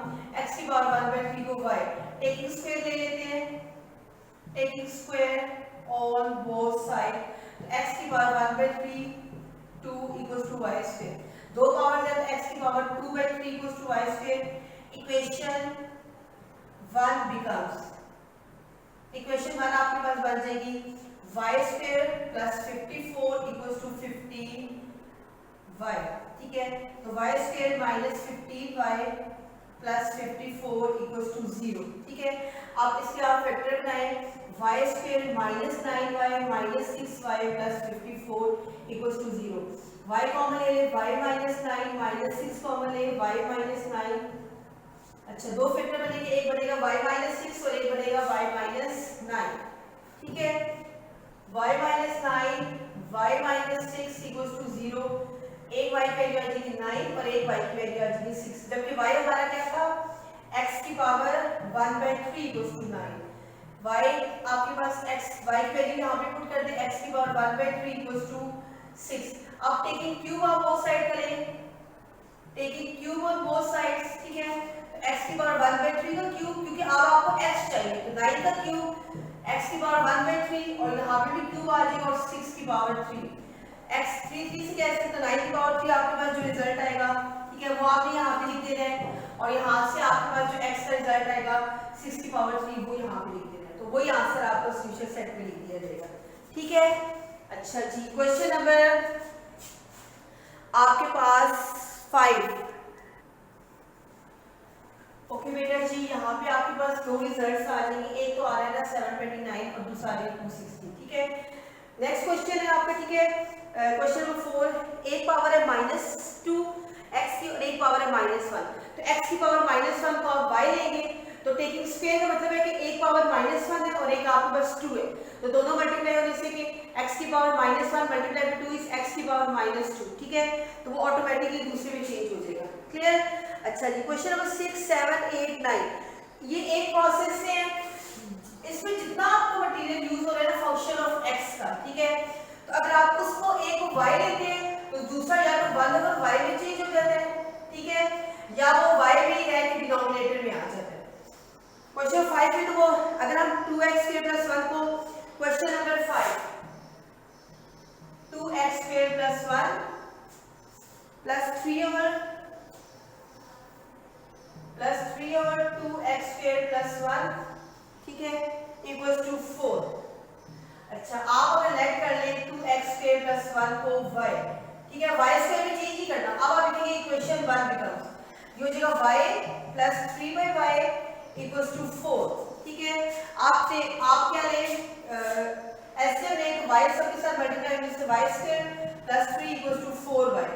x की पावर 1/3 को y, टेकिंग स्क्वायर ले लेते हैं, taking square on both side, x की power 1/3 2 equals to y square. दो पावर है तो x की power 2/3 equals to y square. Equation 1 becomes, equation 1 आपके पास बन जाएगी y square plus 54 equals to 15y। ठीक है, तो y square minus 15y plus 54 equals to 0। ठीक है, आप इसके आप फैक्टर बनाएं, y square minus 9y minus 6y plus 54 equals to 0। y common ले ले, y माइनस 9 माइनस 6 कॉमन ले, y माइनस 9। अच्छा, दो फैक्टर बनेंगे, एक बनेगा y माइनस 6 और एक बनेगा y माइनस 9। ठीक है, y minus 9 y minus 6 equals to 0। एक y की वैल्यू आ जाएगी 9 और एक y की वैल्यू आ जाएगी 6, जबकि y हमारा क्या था, x की पावर 1/3 इक्वल्स टू 9। y आपके पास x y की वैल्यू यहाँ पे पुट कर दे, x की पावर 1/3 इक्वल्स टू 6। अब taking cube on both side करें, taking cube on both sides. ठीक है, तो x की पावर 1/3 का क्यूब, क्योंकि अब आपको x चाहिए, तो 9 का क्यूब x की पावर 1/3 और यहाँ पे भी क्यूब आ जाएगा और 6 की पावर 3। x 3 3 से कैसे, तो 9 की पावर 3 आपके पास जो रिजल्ट आएगा, ठीक है, वो आपने यहाँ पे लिख देना है, और यहाँ से आपके पास जो x का रिजल्ट आएगा 6 की पावर 3 वो यहाँ पे लिख देना है, तो वही आंसर आपको सॉल्यूशन सेट में लिख दिया जाएगा। ठीक है, अच्छा जी, क्वेश्चन नंबर आपके पास 5। ओके बेटा जी, यहाँ पे आपके पास दो रिजल्ट्स आ जाएंगे, एक तो आ रहा है ना 729 और दूसरा आ रहा है 260। ठीक है, नेक्स्ट क्वेश्चन है आपका। ठीक है, क्वेश्चन नंबर 4, एक पावर है -2 x की और एक पावर है -1, तो x की पावर -1 को आप y लेंगे, तो टेकिंग स्क्वायर का मतलब है कि एक पावर -1 है और एक आपके पास 2 है, तो दोनों मल्टीप्लाई होने से कि x की power -1 multiply by 2 is x की पावर -2, ठीक है, तो वो ऑटोमेटिकली दूसरे में चेंज हो जाएगा। क्लियर? अच्छा जी, क्वेश्चन नंबर 6, 7, 8, 9 ये एक प्रोसेस से है, इसमें जितना आपको मटेरियल यूज हो रहा है ना फंक्शन ऑफ x का, ठीक है, तो अगर आप उसको एक को y लेते हैं तो दूसरा या तो 1/y में चेंज हो जाता है, ठीक है, या वो y में ही रह के डिनोमिनेटर में आ जाता है। क्वेश्चन 5 में तो वो अगर हम 2x² + 1 को क्वेश्चन नंबर 5 2x² + 1 + 3/2x² + 1, ठीक है, = 4। अच्छा, आप अगर लेट कर ले 2x² + 1 को y, ठीक है, y² में चेंज ही करना। अब आप लिखेंगे इक्वेशन 1 बिकम्स ये हो जाएगा y + 3/y = 4, ठीक है। आप क्या लें, एलसीएम लें तो y सबके साथ मल्टीप्लाई होने से y² + 3 = 4y,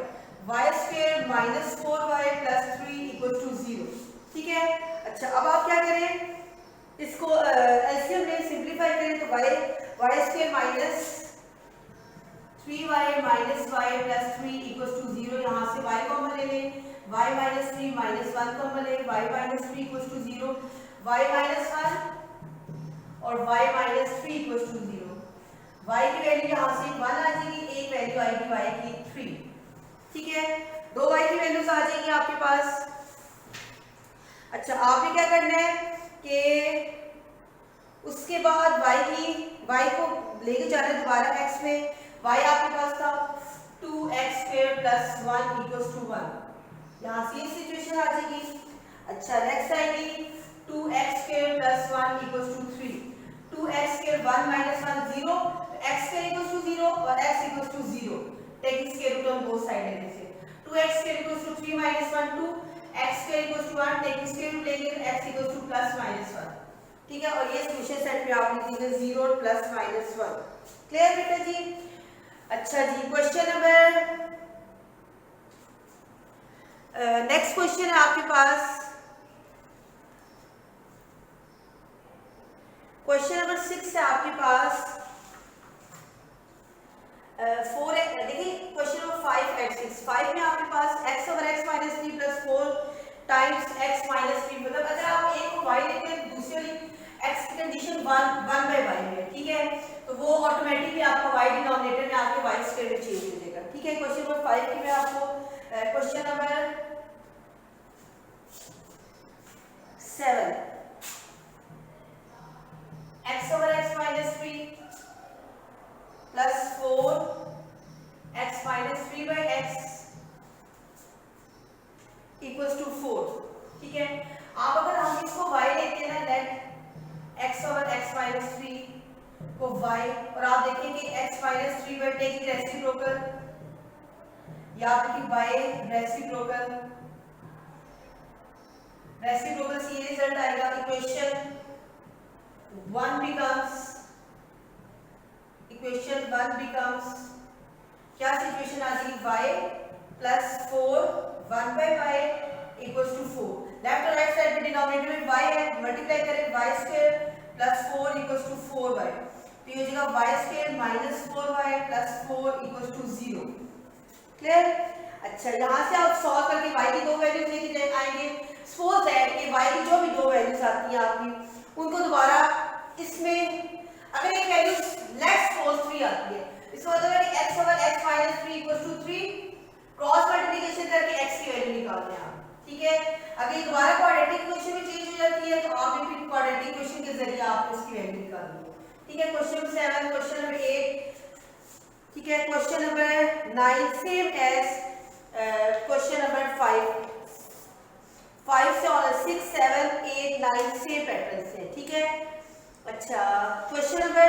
y² - 4y + 3 = 0, ठीक है। अच्छा, अब आप क्या करें, इसको एलसीएम में सिंपलीफाई करें तो y² - 3y - y + 3 = 0, यहाँ से y कॉमन ले लें, y - 3 - 1 कॉमन लें, y - 3 = 0, y - 1 और y - 3 = 0, y की वैल्यू यहाँ से 1 आ जाएगी, एक वैल्यू आएगी y की 3, ठीक है, दो y की वैल्यूज आ जाएंगी आपके पास। अच्छा, आपने क्या करना है कि उसके बाद y को लेके जाना है दोबारा x में, y आपके पास था 2x² + 1 = 1, यहाँ से ये सिचुएशन आ जाएगी। अच्छा, नेक्स्ट आएगी 2x² + 1 = 3, 2x² 1 - 1 0, तो x² = 0 और x = 0, taking square root on both side लेने से 2x² = 3 - 1 2, x² = 1, taking square root लेंगे तो x = +-1, ठीक है, और ये सोल्यूशन सेट में आप लिखेंगे 0 +-1। क्लियर बेटा जी? अच्छा जी, क्वेश्चन नंबर नेक्स्ट क्वेश्चन है आपके पास, क्वेश्चन नंबर 6 है आपके पास 4, देखिए क्वेश्चन नंबर 5 एंड 6, 5 में आपके पास x/x - 3 + 4 टाइम्स x - 3, मतलब अगर आप एक को y लेते हैं तो दूसरी वाली x की कंडीशन 1/y में, ठीक है, तो वो ऑटोमेटिकली आपका y डिनोमिनेटर में आके y² में चेंज हो जाएगा, ठीक है। क्वेश्चन नंबर 5 की मैं आपको question number 7 x/x - 3 + 4 x - 3/x = 4, ठीक है। आप अगर हम इसको y लेते हैं ना, लेट x/x - 3 को y, और आप देखें कि x - 3 बाय टेकिंग रेसिप्रोकल, याद रखिए y रेसिप्रोकल से ये रिजल्ट आएगा, इक्वेशन 1 बिकम्स क्या सिचुएशन आ जाएगी, y + 4 1/y = 4, लेफ्ट और राइट साइड पे डिनोमिनेटर में y है, मल्टीप्लाई करें y² + 4 = 4y, तो ये हो जाएगा y² - 4y + 4 = 0। क्लियर? अच्छा, यहाँ से आप सॉल्व करके y की दो वैल्यूज लेके आएंगे। सपोज दैट कि y की जो भी दो वैल्यूज आती हैं आपकी, उनको दोबारा इसमें अगर एक वैल्यू लेट्स सपोज 3 आती है, इसका मतलब है कि x/x - 3 = 3, क्रॉस मल्टीप्लिकेशन करके x की वैल्यू निकालते हैं आप, ठीक है। अगर ये दोबारा क्वाड्रेटिक इक्वेशन में चेंज हो जाती है तो आप रिपीट क्वाड्रेटिक इक्वेशन के जरिए आप इसकी वैल्यू निकालेंगे, ठीक है। क्वेश्चन नंबर 7, क्वेश्चन नंबर 8, ठीक है, question number 9 same as question number 5 से और 6 7 8 9 सेम पैटर्न से, ठीक है। अच्छा, क्वेश्चन नंबर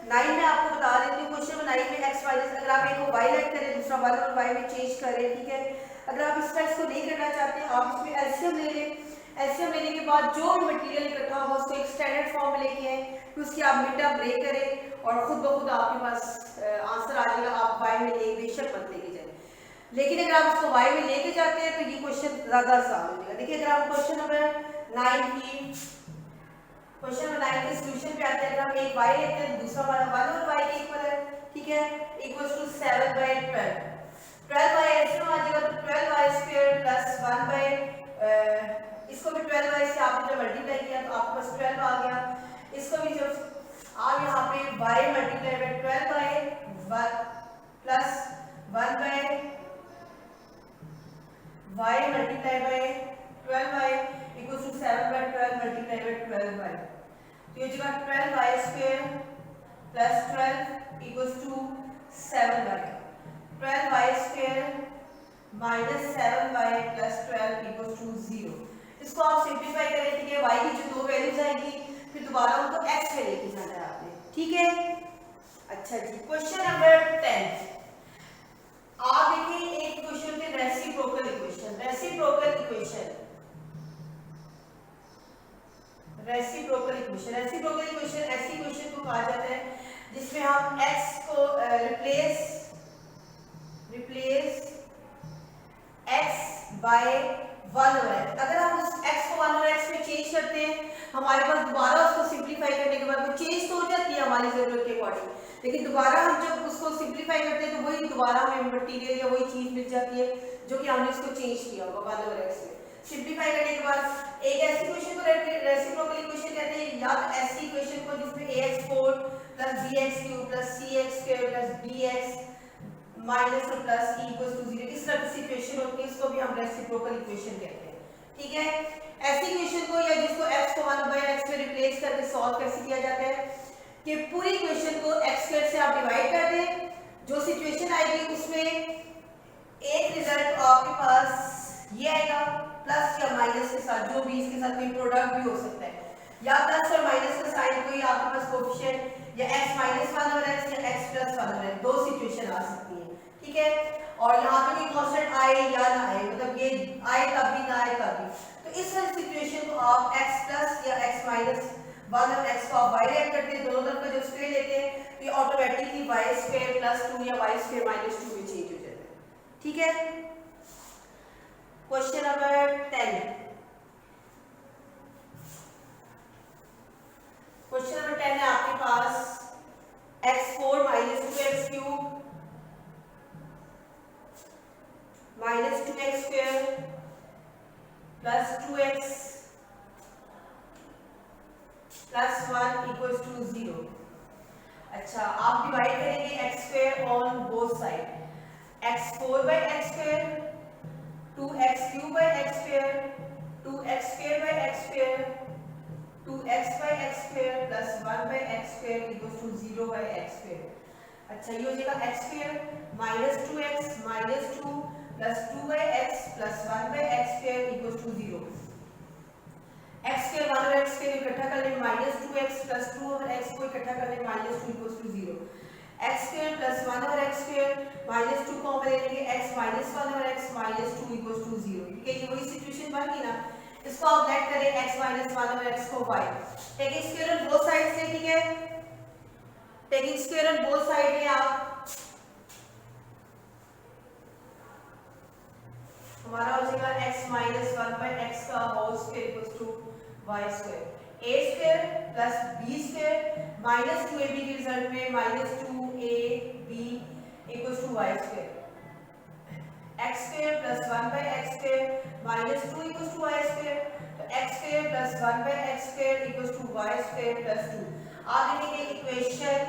9 में आपको बता देती हूँ, क्वेश्चन नंबर 9 में x माइनस, अगर आप एक को y लेट करें दूसरा 1 और y में चेंज करें, ठीक है। अगर आप इस टाइप को नहीं करना चाहते हैं, आप इसमें एलसीएम ले लें, एलसीएम लेने के बाद जो भी मटेरियल इकट्ठा हो उसको एक स्टैंडर्ड फॉर्म में लेके आए, फिर उसकी आप मिड टर्म ब्रेक करें और खुद ब खुद आपके पास आंसर आ जाएगा। आप y में ले बेशक मत लेके जाए, लेकिन अगर आप इसको y में लेके जाते हैं तो ये क्वेश्चन ज़्यादा आसान हो जाएगा। देखिए, अगर आप क्वेश्चन नंबर 9 की क्वेश्चन नंबर 9 के सॉल्यूशन पे आते हैं। हम एक y लेते हैं तो दूसरा वाला 1 और y के इक्वल है, ठीक है, इक्वल्स टू 7/12। 12y ऐसे आ जाएगा तो 12y² प्लस 1 इसको भी 12y से आपने जब मल्टीप्लाई किया तो आपके पास 12 आ गया। इसको भी जब आप यहाँ पे y multiply by 12 plus 1 y multiply by 12y equals to 7/12 multiply by 12y। तो ये जगह 12y² plus 12 equals to 7y। 12y² minus 7y plus 12 equals to 0। इसको आप सिंपलीफाई करें, ठीक है, y की जो दो वैल्यूज आएगी फिर दोबारा उनको x में लेके जाना है आपने, ठीक है। अच्छा जी, क्वेश्चन नंबर 10 आप देखिए, एक क्वेश्चन थे रेसिप्रोकल इक्वेशन। रेसिप्रोकल इक्वेशन ऐसी इक्वेशन को कहा जाता है जिसमें हम x को रिप्लेस x बाय 1 और x। अगर हम उस x को 1 और x में चेंज करते हैं, हमारे पास दोबारा उसको सिंपलीफाई करने के बाद वो चेंज तो हो जाती है हमारी जरूरत के अकॉर्डिंग, लेकिन दोबारा हम जब उसको सिंपलीफाई करते हैं तो वही दोबारा हमें मटेरियल या वही चीज मिल जाती है जो कि हमने इसको चेंज किया होगा 1 और x में। सिंपलीफाई करने के बाद एक ऐसी इक्वेशन को रेसिप्रोकल इक्वेशन कहते हैं, या तो ऐसी इक्वेशन को जिसमें ax4 plus bx3 plus cx2 plus dx minus और प्लस e इक्वल्स टू 0, इस तरह की इक्वेशन होती है, इसको भी हम रेसिप्रोकल इक्वेशन कहते हैं, ठीक है। ऐसी इक्वेशन को या जिसको x को 1/x में रिप्लेस करके सॉल्व कैसे किया जाता है कि पूरी इक्वेशन को x² से आप डिवाइड कर दें, जो सिचुएशन आएगी उसमें एक रिजल्ट आपके पास ये आएगा, प्लस या माइनस के साथ, जो भी इसके साथ कोई प्रोडक्ट भी हो सकता है, या प्लस और माइनस का साइन कोई आपके पास कोएफिशिएंट या x - 1 और x या x + 1 और x, दो सिचुएशन आ सकती है, ठीक है। और यहाँ पे भी कांस्टेंट आए या ना आए, मतलब ये आए तब भी ना आए तब भी, तो इस वाली सिचुएशन को आप x+ या x - 1 और x को आप y ऐड करते हैं, दोनों तरफ का जो स्क्वायर लेते हैं तो ये ऑटोमेटिकली y² + 2 या y² - 2 में चेंज हो जाता है, ठीक है। क्वेश्चन नंबर 10 है आपके पास x4 - 2x³ minus 2x² plus 2x plus 1 equals to 0। अच्छा, आप डिवाइड करेंगे x² on both side, x4/x², 2x3/x², 2x²/x², 2x/x² plus 1/x² equals to 0/x²। अच्छा, ये हो जाएगा x² minus 2x minus 2 plus 2x plus 1/x² equals to 0। x² 1 और x² इकट्ठा कर लें, माइनस 2x प्लस 2 और x को इकट्ठा कर लें, minus 2 equals to 0। x² plus 1 और x² माइनस 2 कॉमन ले लेंगे, x माइनस 1 और x माइनस 2 इक्वल्स टू 0, ठीक है। ये वही सिचुएशन बन गई ना, इसको आप लेट करें x माइनस 1 और x को y, taking square on both side से, ठीक है, taking square on both side में आप हमारा हो जाएगा x माइनस 1/x का whole square equals to y², a² plus b² minus 2ab के रिजल्ट में minus 2ab equals to y², x² plus 1/x² minus 2 equals to y², तो x² plus 1/x² equals to y² plus 2। आप लिखेंगे equation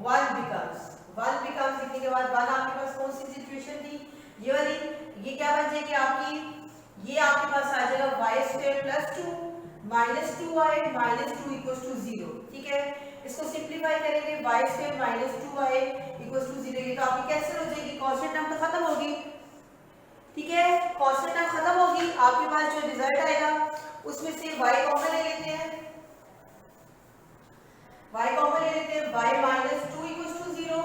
1 becomes लिखने के बाद 1 आपके पास कौन सी सिचुएशन थी, ये वाली, ये क्या बन जाएगी आपकी, ये आपके पास आ जाएगा y² plus 2 minus 2y minus 2 equals to 0, ठीक है। इसको सिंपलीफाई करेंगे, y² minus 2y equals to 0, ये तो आपकी कैंसिल हो जाएगी, कांस्टेंट टर्म तो खत्म होगी, ठीक है, कांस्टेंट टर्म खत्म होगी, आपके पास जो रिजल्ट आएगा उसमें से y कॉमन ले लेते हैं, y कॉमन ले लेते हैं, y minus 2 equals to 0,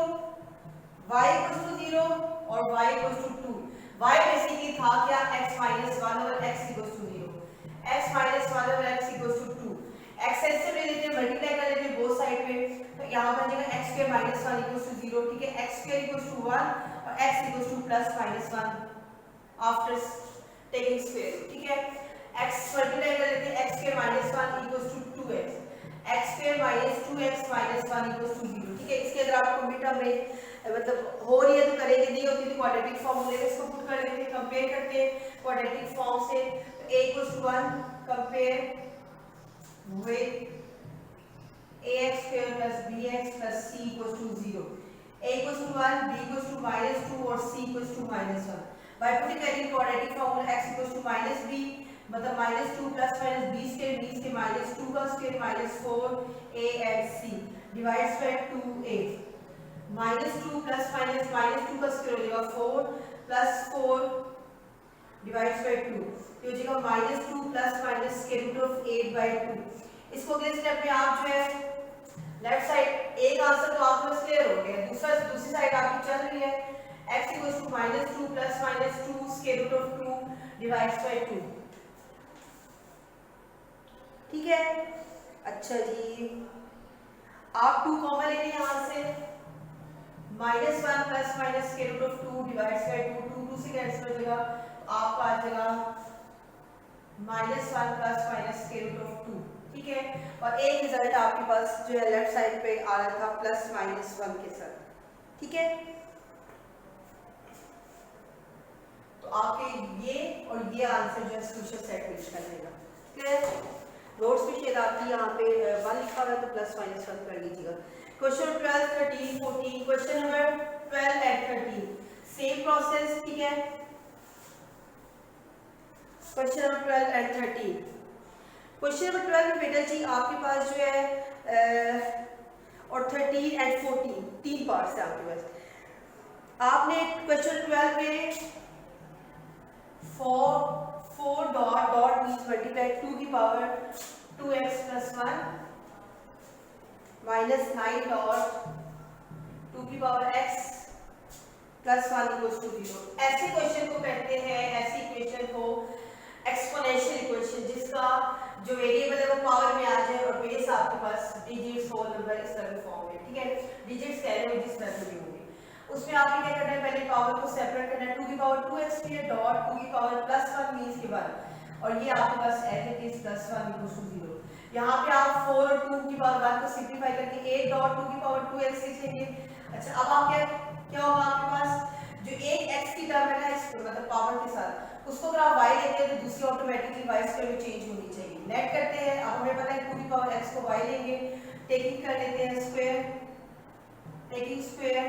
y equals to 0 और y equals to 2। y basically था क्या, x माइनस 1 और x equals to 0, x minus 1 और x इक्वल्स टू 2, x से ले लेते हैं, मल्टीप्लाई कर लेते हैं बोथ साइड पे, तो यहाँ बन जाएगा x² माइनस 1 इक्वल्स टू 0, ठीक है, x² इक्वल्स टू 1 और x equals to plus minus 1 after taking square, ठीक है। x मल्टीप्लाई कर लेते हैं, x square minus 1 equals to 2x, x square minus 2x minus 1 equals to 0। ठीक है, इसके अंदर आपको मिड टर्म में मतलब हो रही है तो करेंगे, नहीं होती तो क्वाड्रेटिक फॉर्मूले में इसको पुट कर लेते हैं, कंपेयर करते हैं क्वाड्रेटिक फॉर्म से। तो a equals to 1 compare with ax square plus bx plus c equals to 0, a equals to 1, b equals to minus 2 और c equals to minus 1। by putting value quadratic formula x equals to minus b मतलब minus 2 plus minus b square minus 2 का square minus 4a and c divides by 2a, minus 2 plus minus 2 का square हो जाएगा 4 plus 4 divides by 2, ये हो जाएगा minus 2 plus minus square root of 8 by 2। इसको अगले स्टेप में आप जो है लेफ्ट साइड एक आंसर तो आपको क्लियर हो गया, दूसरी साइड आपकी चल रही है x equals to -2 plus -2 square root of 2 divides by 2। ठीक है, अच्छा जी आप 2 कॉमन ले लें यहां से, -1 plus minus square root of 2 divides by 2, 2 से कैंसिल हो जाएगा तो आपका आ जाएगा -1 plus minus square root of 2। ठीक है, और एक रिजल्ट आपके पास जो है लेफ्ट साइड पे आ रहा था +-1 के साथ। ठीक है, तो आपके ये और ये आंसर जो है सोल्यूशन सेट फिनिश कर देगा। क्लियर, नोट्स में शायद आपकी यहाँ पे 1 लिखा हुआ है तो +-1 कर लीजिएगा। Question 12, 13, 14, question number 12 and 13 same process. ठीक है, question number 12 and 13, question number 12 में बेटा जी आपके पास जो है और 13 एंड 14 तीन पार्ट्स है आपके पास। आपने क्वेश्चन 12 में 4 डॉट डॉट मींस मल्टीप्लाई 2 की power 2x plus 1 minus 9 dot 2 की power x plus 1 equals to 0। ऐसे क्वेश्चन को कहते हैं, ऐसी इक्वेशन को एक्सपोनेंशियल इक्वेशन, जिसका जो वेरिएबल है वो पावर में आ जाए और बेस आपके पास डिजिट्स होल नंबर इस तरह के फॉर्म में। ठीक है, डिजिट्स कह रहे हो जिस तरह से भी होंगे, उसमें आपने क्या करना है, पहले पावर को सेपरेट करना है, 2 की पावर 2x स्क्वायर डॉट 2 की पावर +1 मींस के बाद और ये आपके पास as it is +1 equals to 0। यहाँ पे आप 4 और 2 की पावर 1 को सिंपलीफाई करके 8 डॉट 2 की पावर 2x लिखेंगे। अच्छा, अब आप क्या होगा आपके पास जो एक x की टर्म है ना, मतलब पावर के साथ, उसको अगर आप y लेते हैं तो दूसरी ऑटोमेटिकली y स्क्वायर में चेंज होनी चाहिए। नेट करते हैं, अब हमें पता है 2 की पावर x को y लेंगे, टेकिंग कर लेते हैं स्क्वायर, टेकिंग स्क्वायर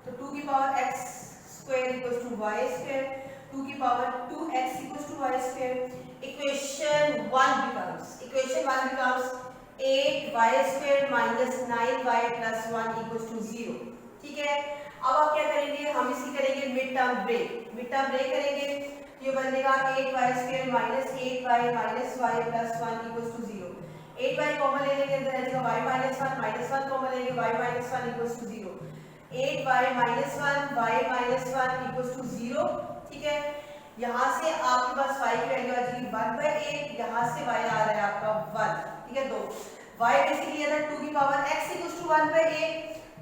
तो 2 की power x square equals to y square, 2 की power 2x equals to y square. Equation 1 becomes 8y square minus 9y plus 1 equals to 0। ठीक है, अब आप क्या करेंगे, हम इसकी करेंगे मिड टर्म ब्रेक करेंगे, ये बनेगा 8y square minus 8y minus y plus 1 equals to 0। 8y common ले लेंगे, अंदर आ जाएगा y माइनस 1, माइनस 1 कॉमन लेंगे, y minus 1 equals to 0। 8y minus 1 y minus 1 equals to 0। ठीक है, यहाँ से आपके पास y की वैल्यू आ जाएगी 1/8, यहाँ से y आ रहा है आपका 1। ठीक है, तो y बेसिकली है 2 की पावर x इक्वल्स टू 1/8,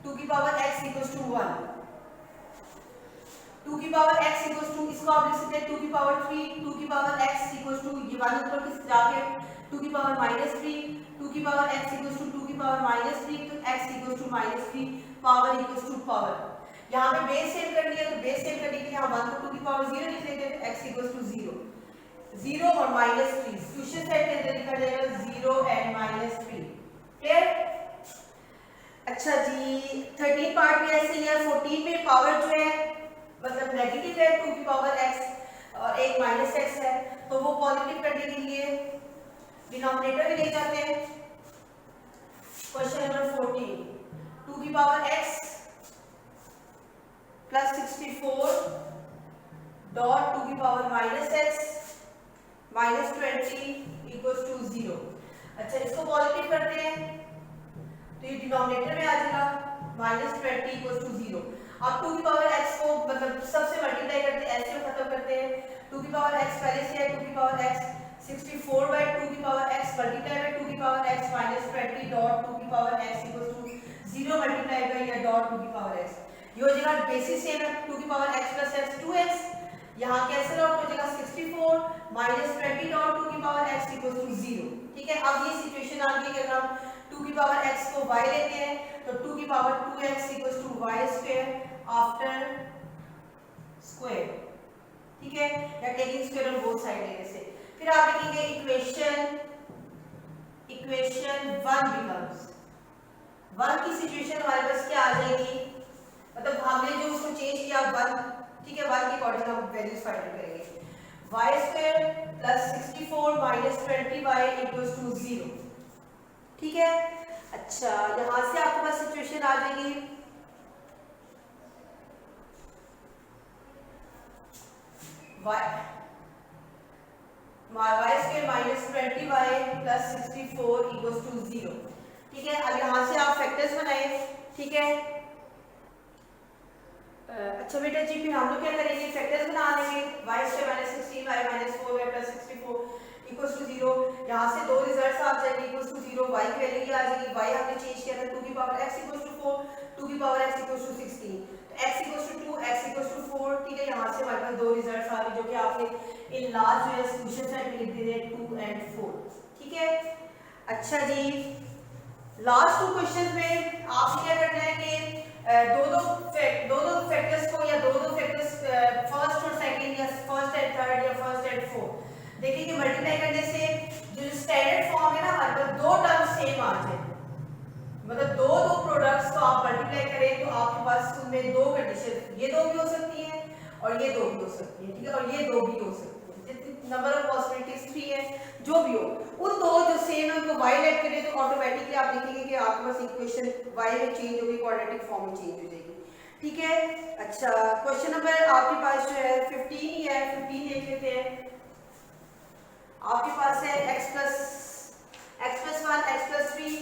2 की पावर x इक्वल्स टू 1, 2 की पावर x इक्वल्स टू, इसको आप लिख सकते हैं 2 की पावर 3, 2 की पावर x इक्वल्स टू, ये 1 ऊपर किस जाके 2 की पावर -3, 2 की पावर x इक्वल्स टू 2 की पावर -3, तो x equals to -3, power equals to power. यहाँ पे बेस सेव कर लिया, तो बेस सेव करने के लिए हम 1 को 2 की पावर 0 लिख लेते हैं, x इक्वल्स टू 0, 0 और -3, सोल्यूशन सेट के अंदर लिखा जाएगा 0 एंड -3। क्लियर? अच्छा जी, 13 पार्ट में ऐसे ही है, 14 में पावर जो है मतलब नेगेटिव है, 2 की पावर x और एक -x है, तो वो पॉजिटिव करने के लिए डिनोमिनेटर भी ले जाते हैं। क्वेश्चन नंबर 14, 2 की पावर x प्लस 64 डॉट 2 की power -x minus 20 equals to 0। अच्छा, इसको पॉजिटिव करते हैं तो ये डिनोमिनेटर में आ जाएगा -20 इक्वल्स टू 0। अब 2 की पावर x को मतलब सबसे मल्टीप्लाई करते हैं, ऐसे खत्म करते हैं, 2 की पावर x पहले से है, 2 की पावर x 64/2 की पावर x मल्टीप्लाई बाय 2 की पावर x माइनस 20 डॉट 2 की power x equals to 0 multiply by या डॉट 2 की पावर x। ये हो जाएगा बेसिस सेम है, 2 की power x plus x 2x यहाँ कैंसिल आउट हो जाएगा 64 माइनस 20 डॉट 2 की पावर x इक्वल टू 0। ठीक है, अब ये सिचुएशन आ गई कि अगर हम 2 की पावर x को y लेते हैं तो 2 की power 2x equal to y square after square. ठीक है, या taking square on both side लेने से। फिर आप लिखेंगे इक्वेशन 1 बिकम्स 1 की सिचुएशन हमारे पास क्या आ जाएगी, मतलब हमने जो उसको चेंज किया 1, ठीक है, 1 के अकॉर्डिंग हम वैल्यूज फाइंड आउट करेंगे। y square plus 64 minus 20y equals to 0। ठीक है, अच्छा यहां से आपके पास सिचुएशन आ जाएगी y square minus 20y plus 64 equals to 0। ठीक है, अब यहां से आप फैक्टर्स बनाए। ठीक है, अच्छा बेटा जी, फिर हम लोग क्या करेंगे, फैक्टर्स बना लेंगे। y square minus 16y minus 4y plus 64 equals to 0। यहाँ से दो रिजल्ट्स आ जाएंगे इक्वल्स टू 0। y की वैल्यू क्या आ जाएगी, y हमने चेंज किया था 2 की पावर x इक्वल्स टू 4, 2 की पावर x इक्वल्स टू 16, तो x equals to 2, x equals to 4। ठीक है, यहाँ से हमारे पास दो रिजल्ट्स आ गए जो कि आपने इन लास्ट जो है सॉल्यूशन सेट में लिख दिए 2 एंड 4। ठीक है, अच्छा जी, लास्ट टू क्वेश्चंस में आपने क्या करना है कि दो फैक्टर्स को या दो फैक्टर्स फर्स्ट और सेकंड या फर्स्ट एंड थर्ड या फर्स्ट एंड फोर्थ, देखिए कि मल्टीप्लाई करने से जो स्टैंडर्ड फॉर्म है ना हमारे पास दो टर्म्स सेम आ जाए, मतलब दो प्रोडक्ट्स को आप मल्टीप्लाई करें तो आपके पास उनमें दो कंडीशन, ये दो भी हो सकती है और ये दो भी हो सकती है। ठीक है, और ये दो भी हो सकती है, जितनी नंबर ऑफ पॉसिबिलिटीज 3 है, जो भी हो उन दो जो सेम है उनको y ऐड करें तो ऑटोमेटिकली आप देखेंगे कि आपके पास इक्वेशन y में चेंज होगी, क्वाड्रेटिक फॉर्म में चेंज हो जाएगी। ठीक है, अच्छा क्वेश्चन नंबर आपके पास जो है 15 ही है, 15 देख लेते हैं। आपके पास है x plus 1 x plus 3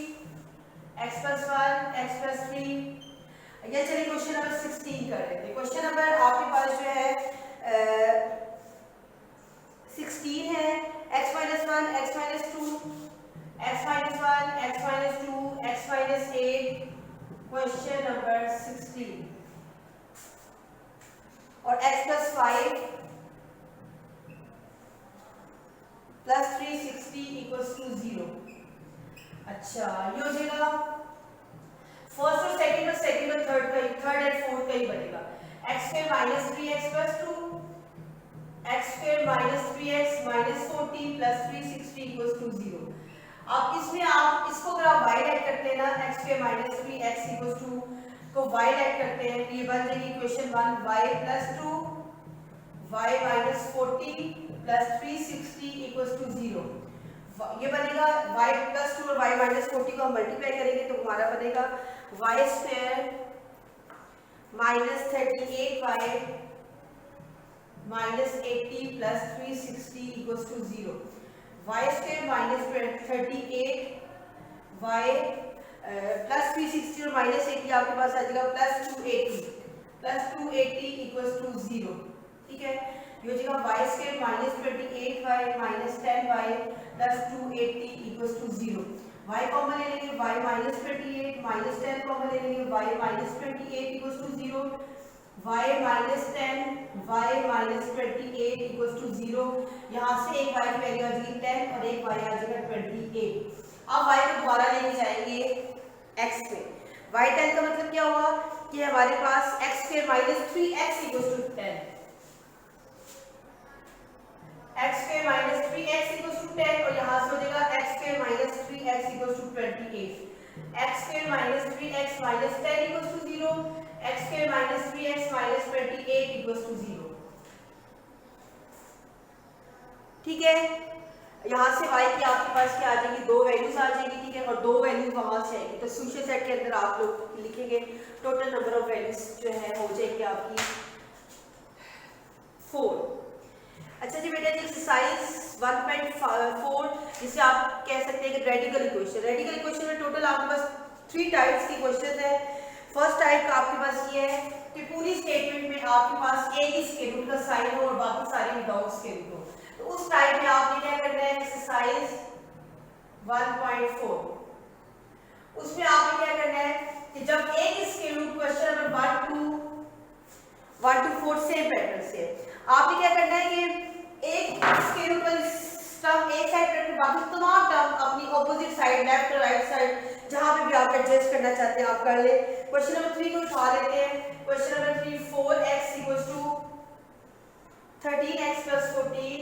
x plus 1 x plus 3। ये चलिए क्वेश्चन नंबर 16 कर लेते हैं। क्वेश्चन नंबर आपके पास जो है 16 है, x minus 1 x minus 2 x minus 1 x minus 2 x minus 8। Question number 16 और x plus 5 plus 360 equals to 0। अच्छा ये हो जाएगा फर्स्ट और सेकंड और थर्ड एंड फोर्थ का ही बनेगा। x square minus 3x plus 2 x square minus 3x minus 14 plus 360 equals to 0। अब इसमें आप इसको अगर आप y ऐड करते हैं ना, x square minus 3x equals to को y ऐड करते हैं तो ये बन जाएगी equation 1 y plus 2 y minus 14 plus 360 equals to 0। ये बनेगा y प्लस 2 और y माइनस 40 को हम मल्टीप्लाई करेंगे तो हमारा बनेगा y square minus 38y minus 80 plus 360 equals to 0। y square minus 38 y plus 360 और माइनस 80 आपके पास आ जाएगा प्लस 280 इक्वल्स टू 0। ठीक है, ये हो जाएगा y square minus 28y minus 10y plus 280 equals to 0। y common ले लेंगे, y माइनस 28 माइनस 10 कॉमन ले लेंगे, y minus 28 equals to 0, y minus 10 y minus 28 equals to 0। यहाँ से एक y की वैल्यू आ जाएगी 10 और एक y आ जाएगा 28। अब y को दोबारा लेके जाएंगे x पे। y 10 का मतलब क्या हुआ कि हमारे पास x square minus 3x equals to 10, x square minus 3x equals to 10 और यहाँ से हो जाएगा x square minus 3x equals to 28, x square minus 3x minus 10 equals to 0, x square minus 3x minus 28 equals to 0। ठीक है, यहाँ से y की आपके पास क्या आ जाएगी, दो वैल्यूज आ जाएगी। ठीक है, और दो वैल्यूज वहां से आएगी तो सॉल्यूशन सेट के अंदर आप लोग लिखेंगे टोटल नंबर ऑफ वैल्यूज जो है हो जाएगी आपकी 4। अच्छा जी बेटा, एक्सरसाइज 1.4 जिसे आप कह सकते हैं कि रेडिकल इक्वेशन में टोटल आपके पास 3 टाइप्स के क्वेश्चन है। फर्स्ट टाइप का आपके पास ये है कि पूरी स्टेटमेंट में आपके पास एक ही स्क्वायर रूट का साइन हो और बाकी सारे विदाउट स्क्वायर रूट हो, तो उस टाइप में आपने क्या करना है, एक्सरसाइज 1.4 उसमें आपने क्या करना है कि जब एक square root question number 1 to 4 same pattern से आपने क्या करना है कि एक स्केल ऊपर टर्म एक साइड रख के बाकी तमाम टर्म अपनी ऑपोजिट साइड लेफ्ट और राइट साइड जहां पे भी आप एडजस्ट करना चाहते हैं आप कर ले। क्वेश्चन नंबर 3 को उठा लेते हैं। Question number 3 4x = 13x + 14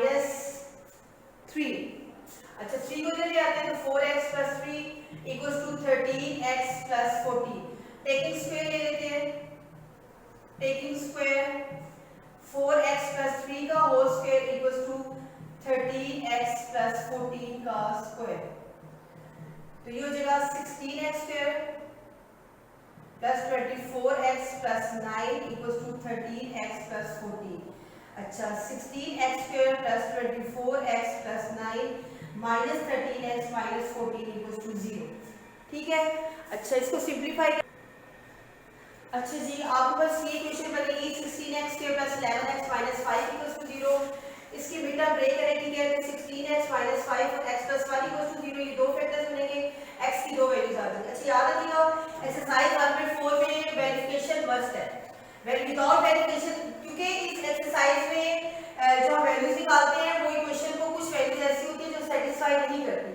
- 3। अच्छा 3 को जब ले आते हैं तो 4x + 3 = 13x + 14। टेकिंग स्क्वायर ले लेते हैं। टेकिंग स्क्वायर 4x + 3 का होल स्क्वायर = 13x + 14 का स्क्वायर। तो ये हो जाएगा 16x² + 24x + 9 = 13x + 14। अच्छा 16x² + 24x + 9 - 13x - 14 = 0। ठीक है। अच्छा इसको सिंप्लीफाई। अच्छा जी आपके पास ये इक्वेशन बनेगी 16x² + 11x - 5 = 0। इसकी बीटा ब्रेक करें ठीक है। 16x - 5 और x + 1 = 0। ये दो फैक्टर्स बनेंगे, x की दो वैल्यूज आ जाएंगी। अच्छा याद रखिएगा एक्सरसाइज 1.4 में वेरिफिकेशन मस्ट है। विदाउट वेरिफिकेशन, क्योंकि इस एक्सरसाइज में जो हम वैल्यूज निकालते हैं वो इक्वेशन को कुछ वैल्यूज ऐसी होती है जो सेटिस्फाई नहीं करती।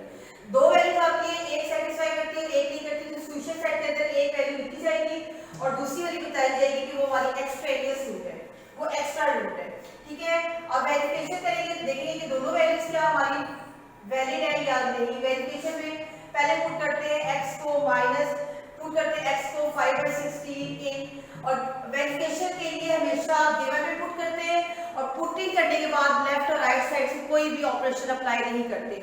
दो वैल्यूज आती है, एक सेटिस्फाई करती है और एक नहीं करती। तो सॉल्यूशन सेट के अंदर एक वैल्यू लिखी जाएगी और दूसरी वाली बताई जाएगी कि वो हमारी एक्सट्रेनियस रूट है, वो एक्स्ट्रा रूट है। ठीक है। अब वेरिफिकेशन करेंगे तो देखेंगे कि दोनों वैल्यूज क्या हमारी वैलिड है या नहीं। वेरिफिकेशन में पहले पुट करते हैं x को पुट करते हैं x को 5/16 इन, और वेरिफिकेशन के लिए हमेशा गिवन में पुट करते हैं और पुटिंग करने के बाद लेफ्ट और राइट साइड से कोई भी ऑपरेशन अप्लाई नहीं करते।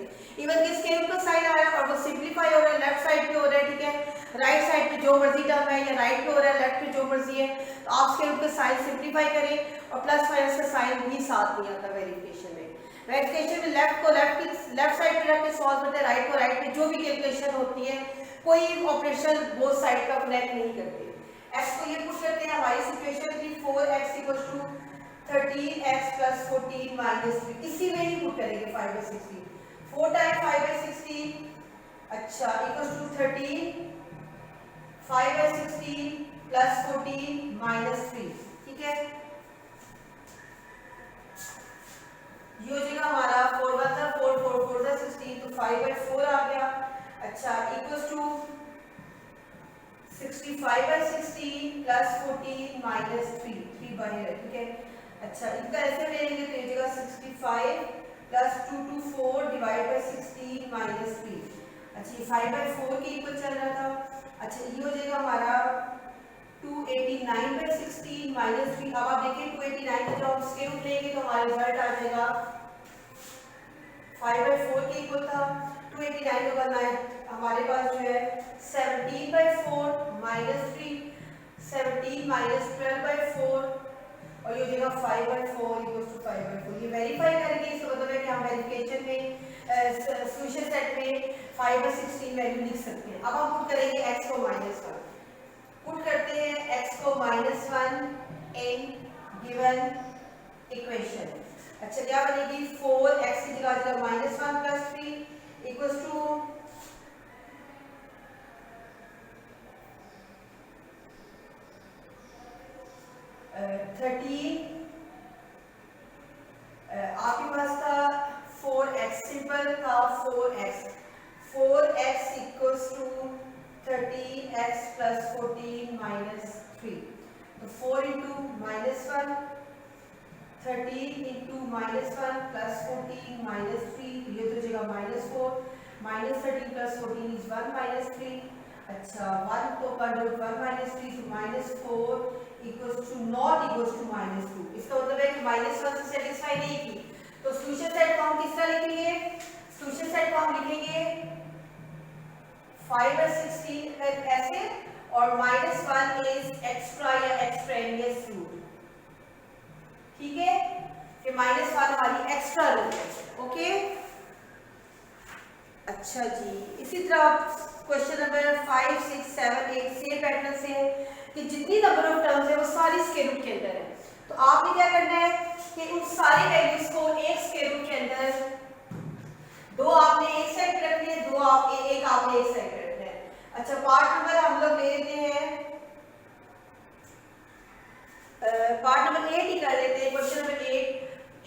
इवन कि स्केल का साइन आ रहा है और वो सिंप्लीफाई हो रहा है, लेफ्ट साइड पे हो रहा है। ठीक है। राइट साइड पे जो मर्जी टर्म है या राइट पे हो रहा है लेफ्ट पे जो मर्जी है, तो आप स्केल का साइन सिंप्लीफाई करें और प्लस माइनस का साइन भी साथ नहीं आता वेरिफिकेशन में। वेरिफिकेशन में लेफ्ट को लेफ्ट साइड पे रख के सॉल्व करते हैं, राइट को राइट पे जो भी कैलकुलेशन होती है कोई ऑपरेशन बोथ साइड का कनेक्ट नहीं करते। x को ये पुट करते हैं, हमारी सिचुएशन थी 4x = 13x + 14 - 3। इसी में ही पुट करेंगे 5/16। 4 टाइम 5/16 अच्छा = 13 5/16 + 14 - 3। ठीक है। ये हो जाएगा हमारा 4 × 1 = 4 4 4 × 16 तो 5/4 आ गया। अच्छा = 65/16 + 14 - 3 3 बाहर है। ठीक है। अच्छा इनका ऐसे लेंगे तो ये जगह 65 + 2 2 4 / 16 - 3। अच्छा ये 5/4 के इक्वल चल रहा था। अच्छा ये हो जाएगा हमारा 289/16 - 3। अब आप देखिए 289 का जब हम स्क्वायर रूट लेंगे तो हमारा रिजल्ट आ जाएगा 5/4 के इक्वल था। 289 को करना है हमारे पास जो है 17/4 - 3 17 - 12/4 और ये हो जाएगा 5/4 = 5/4। ये वेरीफाई करेंगे, इसका मतलब है कि हम वेरिफिकेशन में सॉल्यूशन सेट में 5/16 वैल्यू लिख सकते हैं। अब हम पुट करेंगे x को -1 पुट करते हैं x को -1 इन गिवन इक्वेशन। अच्छा क्या बनेगी 4x की जगह -1 + 3 = 13। आपके पास था 4x, सिंपल था 4x = 13x + 14 - 3। तो 4 × -1 13 × -1 + 14 - 3 ये तो जगह -4 -13 + 14 is 1 - 3। अच्छा 1 तो कर दो 1 - 3 तो -4 = not equals to -2। इसका मतलब है कि -1 से सेटिस्फाई नहीं की तो सॉल्यूशन सेट को हम किस तरह लिखेंगे। सॉल्यूशन सेट को हम लिखेंगे 5/16 ऐसे और -1 इज एक्स्ट्रा या एक्सट्रेनियस रूट। ठीक है कि -1 हमारी एक्स्ट्रा रूट है। ओके। अच्छा जी इसी तरह क्वेश्चन नंबर 5 6 7 8 सेम पैटर्न से है कि जितनी नंबर ऑफ टर्म्स है वो सारी स्क्वायर रूट के अंदर है। तो आपने क्या करना है कि उन सारी वैल्यूज को एक स्क्वायर रूट के अंदर दो आपने एक साइड पे रखनी है, दो आप एक आपने एक साइड पे रखना है। अच्छा पार्ट नंबर हम लोग ले लेते हैं पार्ट नंबर 8 ही कर लेते हैं। क्वेश्चन नंबर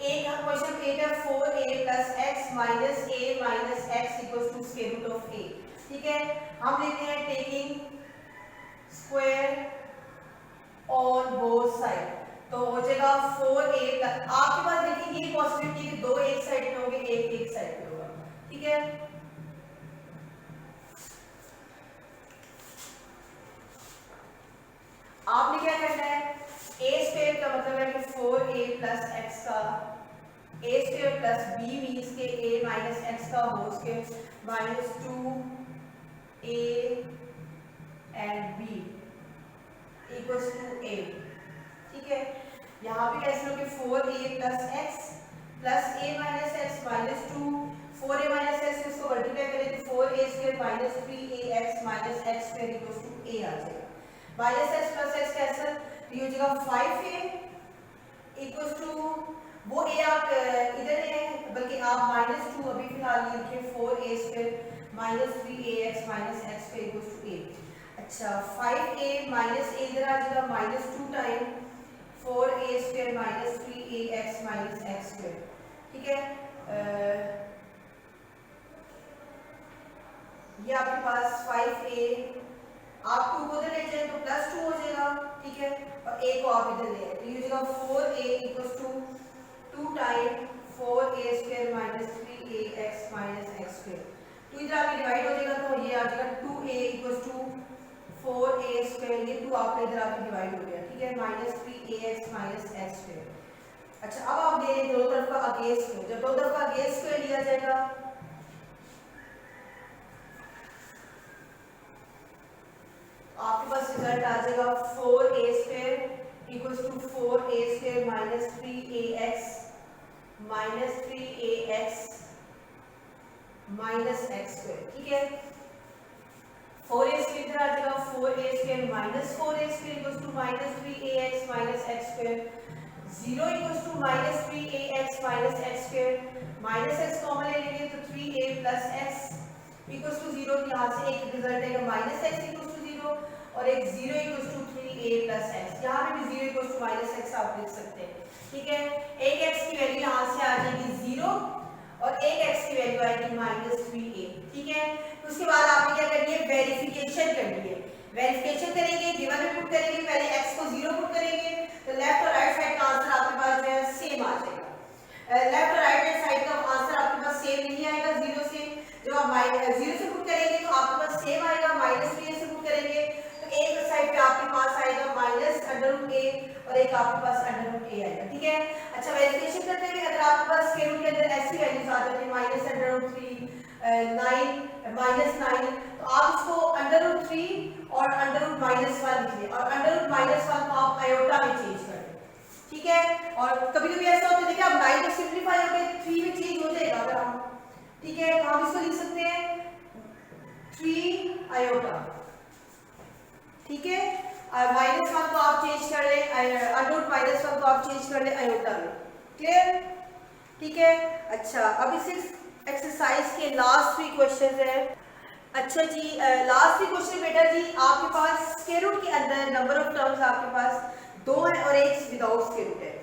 8 क्वेश्चन 8 है 4a plus x minus a minus x equals to square root of a। ठीक है, हम लेते हैं taking square on both side, तो हो जाएगा 4a प्लस, आपके पास देखिए ये पॉसिबिलिटी है कि दो एक साइड पे होंगे, एक साइड पे होगा। ठीक है, आपने क्या करना है, a स्क्वायर का मतलब है कि 4a प्लस एक्स का a square plus b means के a माइनस एक्स का whole square minus 2a and b equals to a। ठीक है, यहाँ पे कैसे लोगे 4a plus x plus a minus x minus 2 4a minus x इसको मल्टीप्लाई करें तो 4a square minus 3ax minus x square equals to a आ जाएगा। Minus x plus x cancel, ये हो जाएगा 5a इक्वल्स टू, वो a आप इधर है बल्कि आप माइनस 2 अभी फिलहाल लिखिए 4a square minus 3ax minus x square equals to a। अच्छा 5a माइनस a इधर आ जाएगा minus 2 time 4a square minus 3ax minus x square. ठीक है, ये आपके पास 5a, आप 2 को उधर ले जाए तो प्लस 2 हो जाएगा। ठीक है, और a को आप इधर ले आए तो ये हो जाएगा 4a equals to 2 time 4a square minus 3ax minus x square. तो इधर आपके डिवाइड हो जाएगा तो ये आ जाएगा 2a equals to 4a square, ये 2 आपका इधर आपके डिवाइड हो गया। ठीक है, minus 3ax minus x square. अच्छा अब आप ले लें दोनों तरफ का अगेंस्ट स्क्वायर, जब दोनों तरफ का अगेंस्ट स्क्वायर लिया जाएगा आपके पास रिजल्ट आ जाएगा 4a square equals to 4a square minus 3ax minus 3ax minus x square. ठीक है, 4a स्क्वायर इधर आ जाएगा 4a square minus 4a square equals to minus 3ax minus x square, 0 equals to minus 3ax minus x square, minus x common ले लेंगे तो 3a plus x equals to 0, यहाँ से एक रिजल्ट आएगा माइनस x इक्वल्स टू 0 और एक 0 equals to 3a plus x, यहाँ पे भी 0 इक्वल्स टू माइनस x आप लिख सकते हैं। ठीक है, एक x की वैल्यू यहाँ से आ जाएगी 0 और एक x की वैल्यू आएगी माइनस 3a। ठीक है, तो उसके बाद आपने क्या करनी है, वेरिफिकेशन करनी है। वेरिफिकेशन करेंगे, गिवन में पुट करेंगे, पहले x को 0 पुट करेंगे तो लेफ्ट और राइट साइड का आंसर आपके पास जो है सेम आ जाएगा। लेफ्ट और राइट हैंड साइड का आंसर आपके पास सेम नहीं आएगा 0 से, जब आप 0 से पुट करेंगे तो आपके पास सेम आएगा, माइनस 3a से पुट करेंगे तो एक साइड पे आपके पास आएगा माइनस √a और एक आपके पास √a आएगा। ठीक है, अच्छा वेरिफिकेशन करते हुए अगर आपके पास स्क्वायर रूट के अंदर ऐसी वैल्यूज आ जाती है माइनस √3 9 माइनस 9 तो आप इसको √3 और √-1 लिखिए और √-1 को आप आयोटा में चेंज कर दें। ठीक है, और कभी-कभी ऐसा होता है देखिए आप 9 को सिंपलीफाई होकर 3 में चेंज हो जाएगा अगर हम, ठीक है, तो हम इसको लिख सकते हैं 3 आयोटा। ठीक है, और -1 को आप चेंज कर लें √-1 को आप चेंज कर लें आयोटा में। क्लियर? ठीक है, अच्छा अब इस एक्सरसाइज के लास्ट 3 क्वेश्चन है। अच्छा जी, लास्ट 3 क्वेश्चन बेटा जी आपके पास स्क्वायर रूट के अंदर नंबर ऑफ टर्म्स आपके पास 2 है और एक विदाउट स्क्वायर रूट है।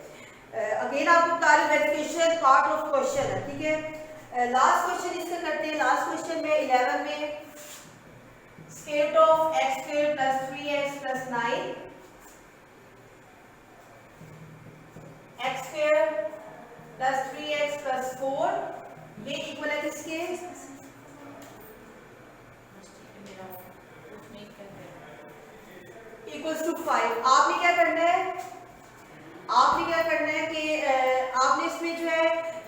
अगेन आपको बता रही वेरिफिकेशन पार्ट ऑफ क्वेश्चन है। ठीक है, लास्ट क्वेश्चन इसका करते हैं। लास्ट क्वेश्चन में 11 में square root of x square plus 3x plus 9 x square plus 3x plus 4 ये इक्वल है किसके, इक्वल्स टू 5। आपने क्या करना है, कि आपने इसमें जो है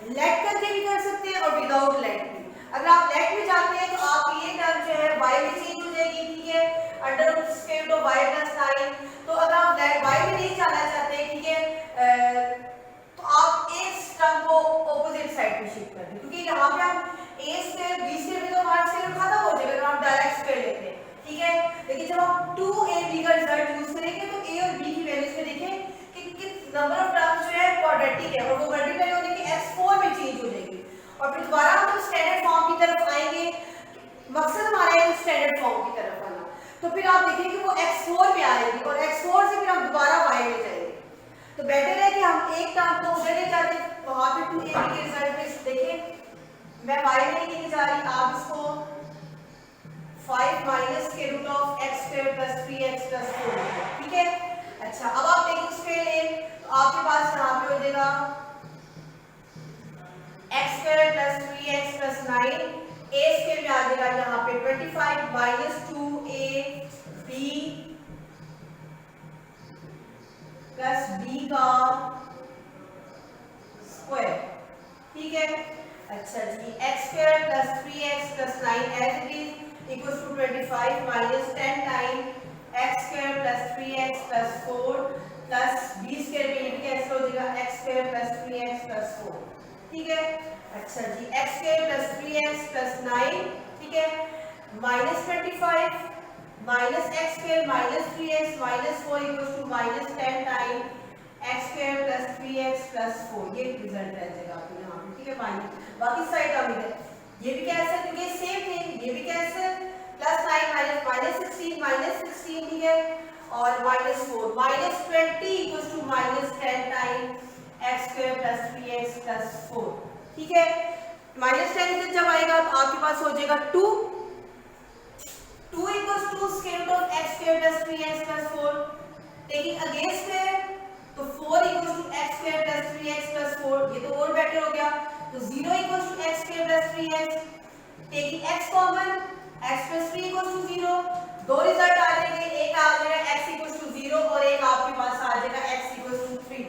लेट करके भी कर सकते हैं और विदाउट लेट भी। अगर आप लेट में जाते हैं तो आप ये टर्म जो है y में चेंज हो जाएगी। ठीक है, under square root of y plus 9। तो अगर आप y में नहीं जाना चाहते, ठीक है, तो आप इस टर्म को ऑपोजिट साइड पे शिफ्ट कर दें, क्योंकि यहाँ पे आप a स्क्वायर b स्क्वायर में तो हमारा स्क्वायर खत्म हो जाएगा अगर आप डायरेक्ट स्क्वायर लेते हैं। ठीक है, लेकिन जब आप 2ab का रिजल्ट यूज करेंगे तो a और b की वैल्यूज में देखें कि नंबर ऑफ टर्म्स जो है क्वाड्रेटिक है और वो मल्टीप्लाई होने के x4 में चेंज हो जाएगी और फिर दोबारा हम तो स्टैंडर्ड फॉर्म की तरफ आएंगे। मकसद हमारा है स्टैंडर्ड फॉर्म की तरफ आना, तो फिर आप देखेंगे वो x4 में आएगी और x4 से फिर हम दोबारा y में जाएंगे। तो बेटर है कि हम एक टर्म को उधर ले जाते, वहां पे 2ab के रिजल्ट में देखें मैं y नहीं लेके जा रही, आप इसको 5 माइनस के root of x square plus 3x plus 4, ठीक है। अच्छा अब आप लेकिन स्क्वायर लें तो आपके पास यहाँ पे हो जाएगा x square plus 3x plus 9, a square में आ जाएगा यहाँ पे 25 माइनस 2ab प्लस b का स्क्वायर, ठीक है। अच्छा जी x square plus 3x plus 9 as it is equals to 25 minus 10 time x square plus 3x plus 4 plus b square में ये भी कैंसिल हो जाएगा x square plus 3x plus 4, ठीक है। अच्छा जी x square plus 3x plus 9, ठीक है, minus 25 minus x square minus 3x minus 4 equals to minus 10 time x square plus 3x plus 4, ये रिजल्ट रह जाएगा आपको यहाँ पे, ठीक है। बाकी साइड अब इधर ये भी कैंसिल क्योंकि सेम थिंग, ये भी कैंसिल, प्लस 9 माइनस माइनस 16, ठीक है, और minus 4 minus 20 equals to minus 10 time x square plus 3x plus 4, ठीक है। माइनस 10 इधर जब आएगा तो आपके पास हो जाएगा 2 equals to square root of x square plus 3x plus 4, taking again square तो 4 equals to x square plus 3x plus 4, ये तो और बेटर हो गया, तो 0 equals to x square plus 3x, taking x common x plus 3 equals to 0, दो result आ जाएंगे, एक आ जाएगा x इक्वल्स टू 0 और एक आपके पास आ जाएगा x equals to 3,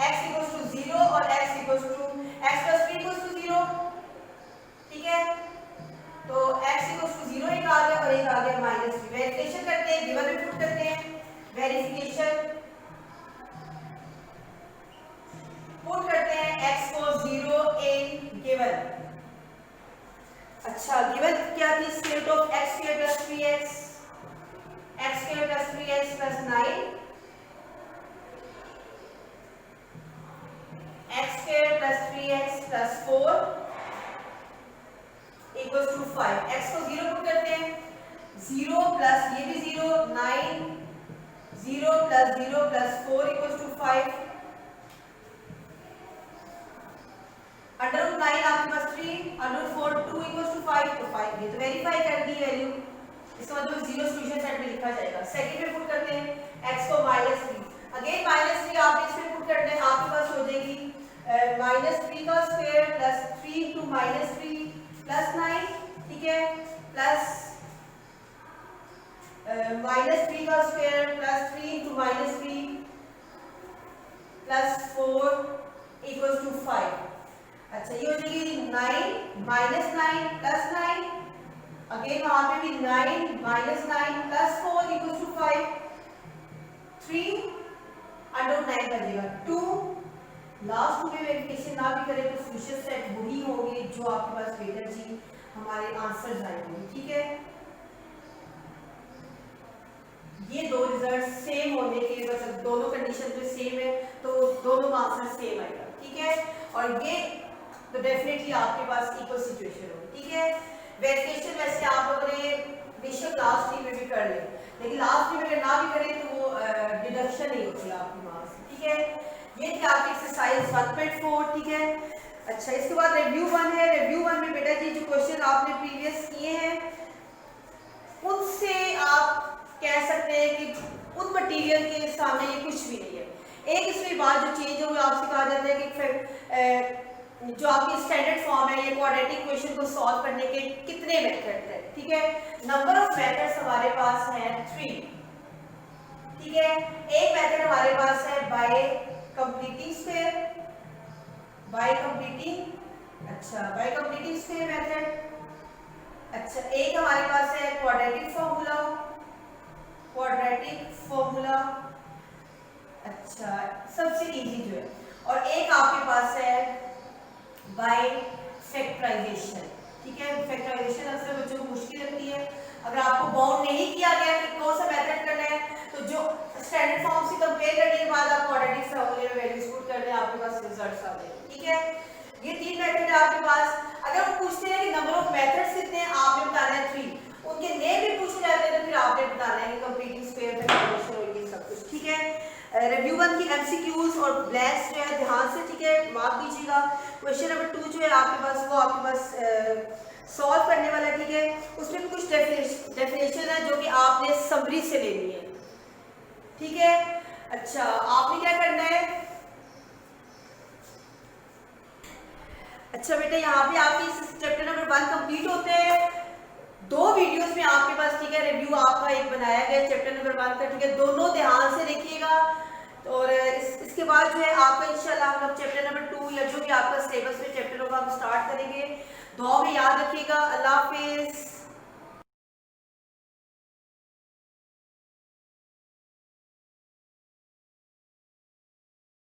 x equals to 0 और x equals to x plus 3 equals to 0, ठीक है। तो x इक्वल्स टू 0 एक आ गया और एक आ गया माइनस 3, वेरिफिकेशन करते हैं, गिवन में पुट करते हैं, वेरिफिकेशन पुट करते हैं x को 0 इन गिवन। अच्छा गिवन क्या थी, square root of x square plus 3x, x square plus 3x plus 9, x square plus 3x plus 4 equals to 5, x को 0 पुट करते हैं, 0 प्लस ये भी 0, 9, 0 plus 0 plus 4 equals to 5, under root 9 आपके पास 3, अंडर रूट 4 2 इक्वल्स टू 5, तो 5 ये तो वेरीफाई कर दी वैल्यू, इसका मतलब 0 सॉल्यूशन सेट में लिखा जाएगा। सेकंड में पुट करते हैं x को -3, अगेन -3 आप इसमें पुट करते हैं, आपके पास हो जाएगी -3 का स्क्वायर प्लस 3 into -3 प्लस 9, ठीक है, प्लस -3 का square plus 3 into -3 plus 4 equals to 5। अच्छा ये हो जाएगी 9 माइनस 9 प्लस 9, अगेन वहां पे भी 9 minus 9 plus 4 equals to 5, 3 under 9 कर देगा 2, लास्ट में वेरिफिकेशन ना भी करें तो सॉल्यूशन सेट वही होंगे जो आपके पास बेटर जी हमारे आंसर्स आएंगे, ठीक है। ये दो रिजल्ट सेम होने के मतलब दोनों कंडीशन पे सेम है तो दोनों का आंसर सेम आएगा, ठीक है। और ये तो डेफिनेटली आपके पास इक्वल सिचुएशन हो, ठीक है। वेरिफिकेशन वैसे आप लोगों ने बेशक लास्ट ईयर में भी कर ले, लेकिन लास्ट ईयर में अगर ना भी करें तो वो डिडक्शन नहीं होती आपके मार्क्स, ठीक है। ये थी आपकी एक्सरसाइज 1.4, ठीक है। अच्छा इसके बाद रिव्यू 1 है, रिव्यू 1 में बेटा जी जो क्वेश्चन आपने प्रीवियस किए हैं उनसे आप कह सकते हैं कि उन मटेरियल के सामने ये कुछ भी नहीं है। एक इसमें बात जो चेंज हुई आपसे कहा जाता है कि जो आपकी स्टैंडर्ड फॉर्म है ये क्वाड्रेटिक क्वेश्चन को सॉल्व करने के कितने मेथड हैं, ठीक है। नंबर ऑफ मेथड्स हमारे पास है 3, ठीक है। एक मेथड हमारे पास है bye completing square, bye completing, अच्छा बाय कंप्लीटिंग स्क्वायर मेथड। अच्छा एक हमारे पास है क्वाड्रेटिक फॉर्मूला, क्वाड्रेटिक फॉर्मूला, अच्छा सबसे इजी जो है, और एक आपके पास है बाय फैक्टराइजेशन, ठीक है। फैक्टराइजेशन अक्सर बच्चों को मुश्किल लगती है, अगर आपको बाउंड नहीं किया गया कि कौन सा मेथड करना है तो जो स्टैंडर्ड फॉर्म से कंपेयर करने के बाद आप क्वाड्रेटिक फॉर्मूले में वैल्यूज पुट कर दें, आपके पास रिजल्ट्स आ जाएंगे, ठीक है। ये 3 मेथड है आपके पास। अगर वो पूछते हैं कि नंबर ऑफ मेथड्स कितने हैं, आपने बताना है 3, उनके नेम भी पूछे जाते हैं तो फिर आपने बताना है कि कंप्लीटिंग स्क्वायर, फैक्टराइजेशन और ये सब कुछ, ठीक है। रिव्यू वन की एमसीक्यूज और ब्लैंक्स जो है ध्यान से, ठीक है, मार्क कीजिएगा। क्वेश्चन नंबर 2 जो है आपके पास, वो आपके पास सॉल्व करने वाला है, ठीक है। उसमें भी कुछ डेफिनेशन है जो कि आपने समरी से लेनी है, ठीक है। अच्छा, आपने क्या करना है, अच्छा बेटा यहाँ पे आपकी चैप्टर नंबर 1 कंप्लीट होते हैं। 2 वीडियोस में आपके पास, ठीक है, रिव्यू आपका एक बनाया गया चैप्टर नंबर 1 का, ठीक है। दोनों ध्यान से देखिएगा। और इसके बाद जो है आपका इंशाल्लाह हम लोग चैप्टर नंबर 2 या जो भी आपका सिलेबस में चैप्टर होगा हम स्टार्ट करेंगे। दुआ में याद रखिएगा।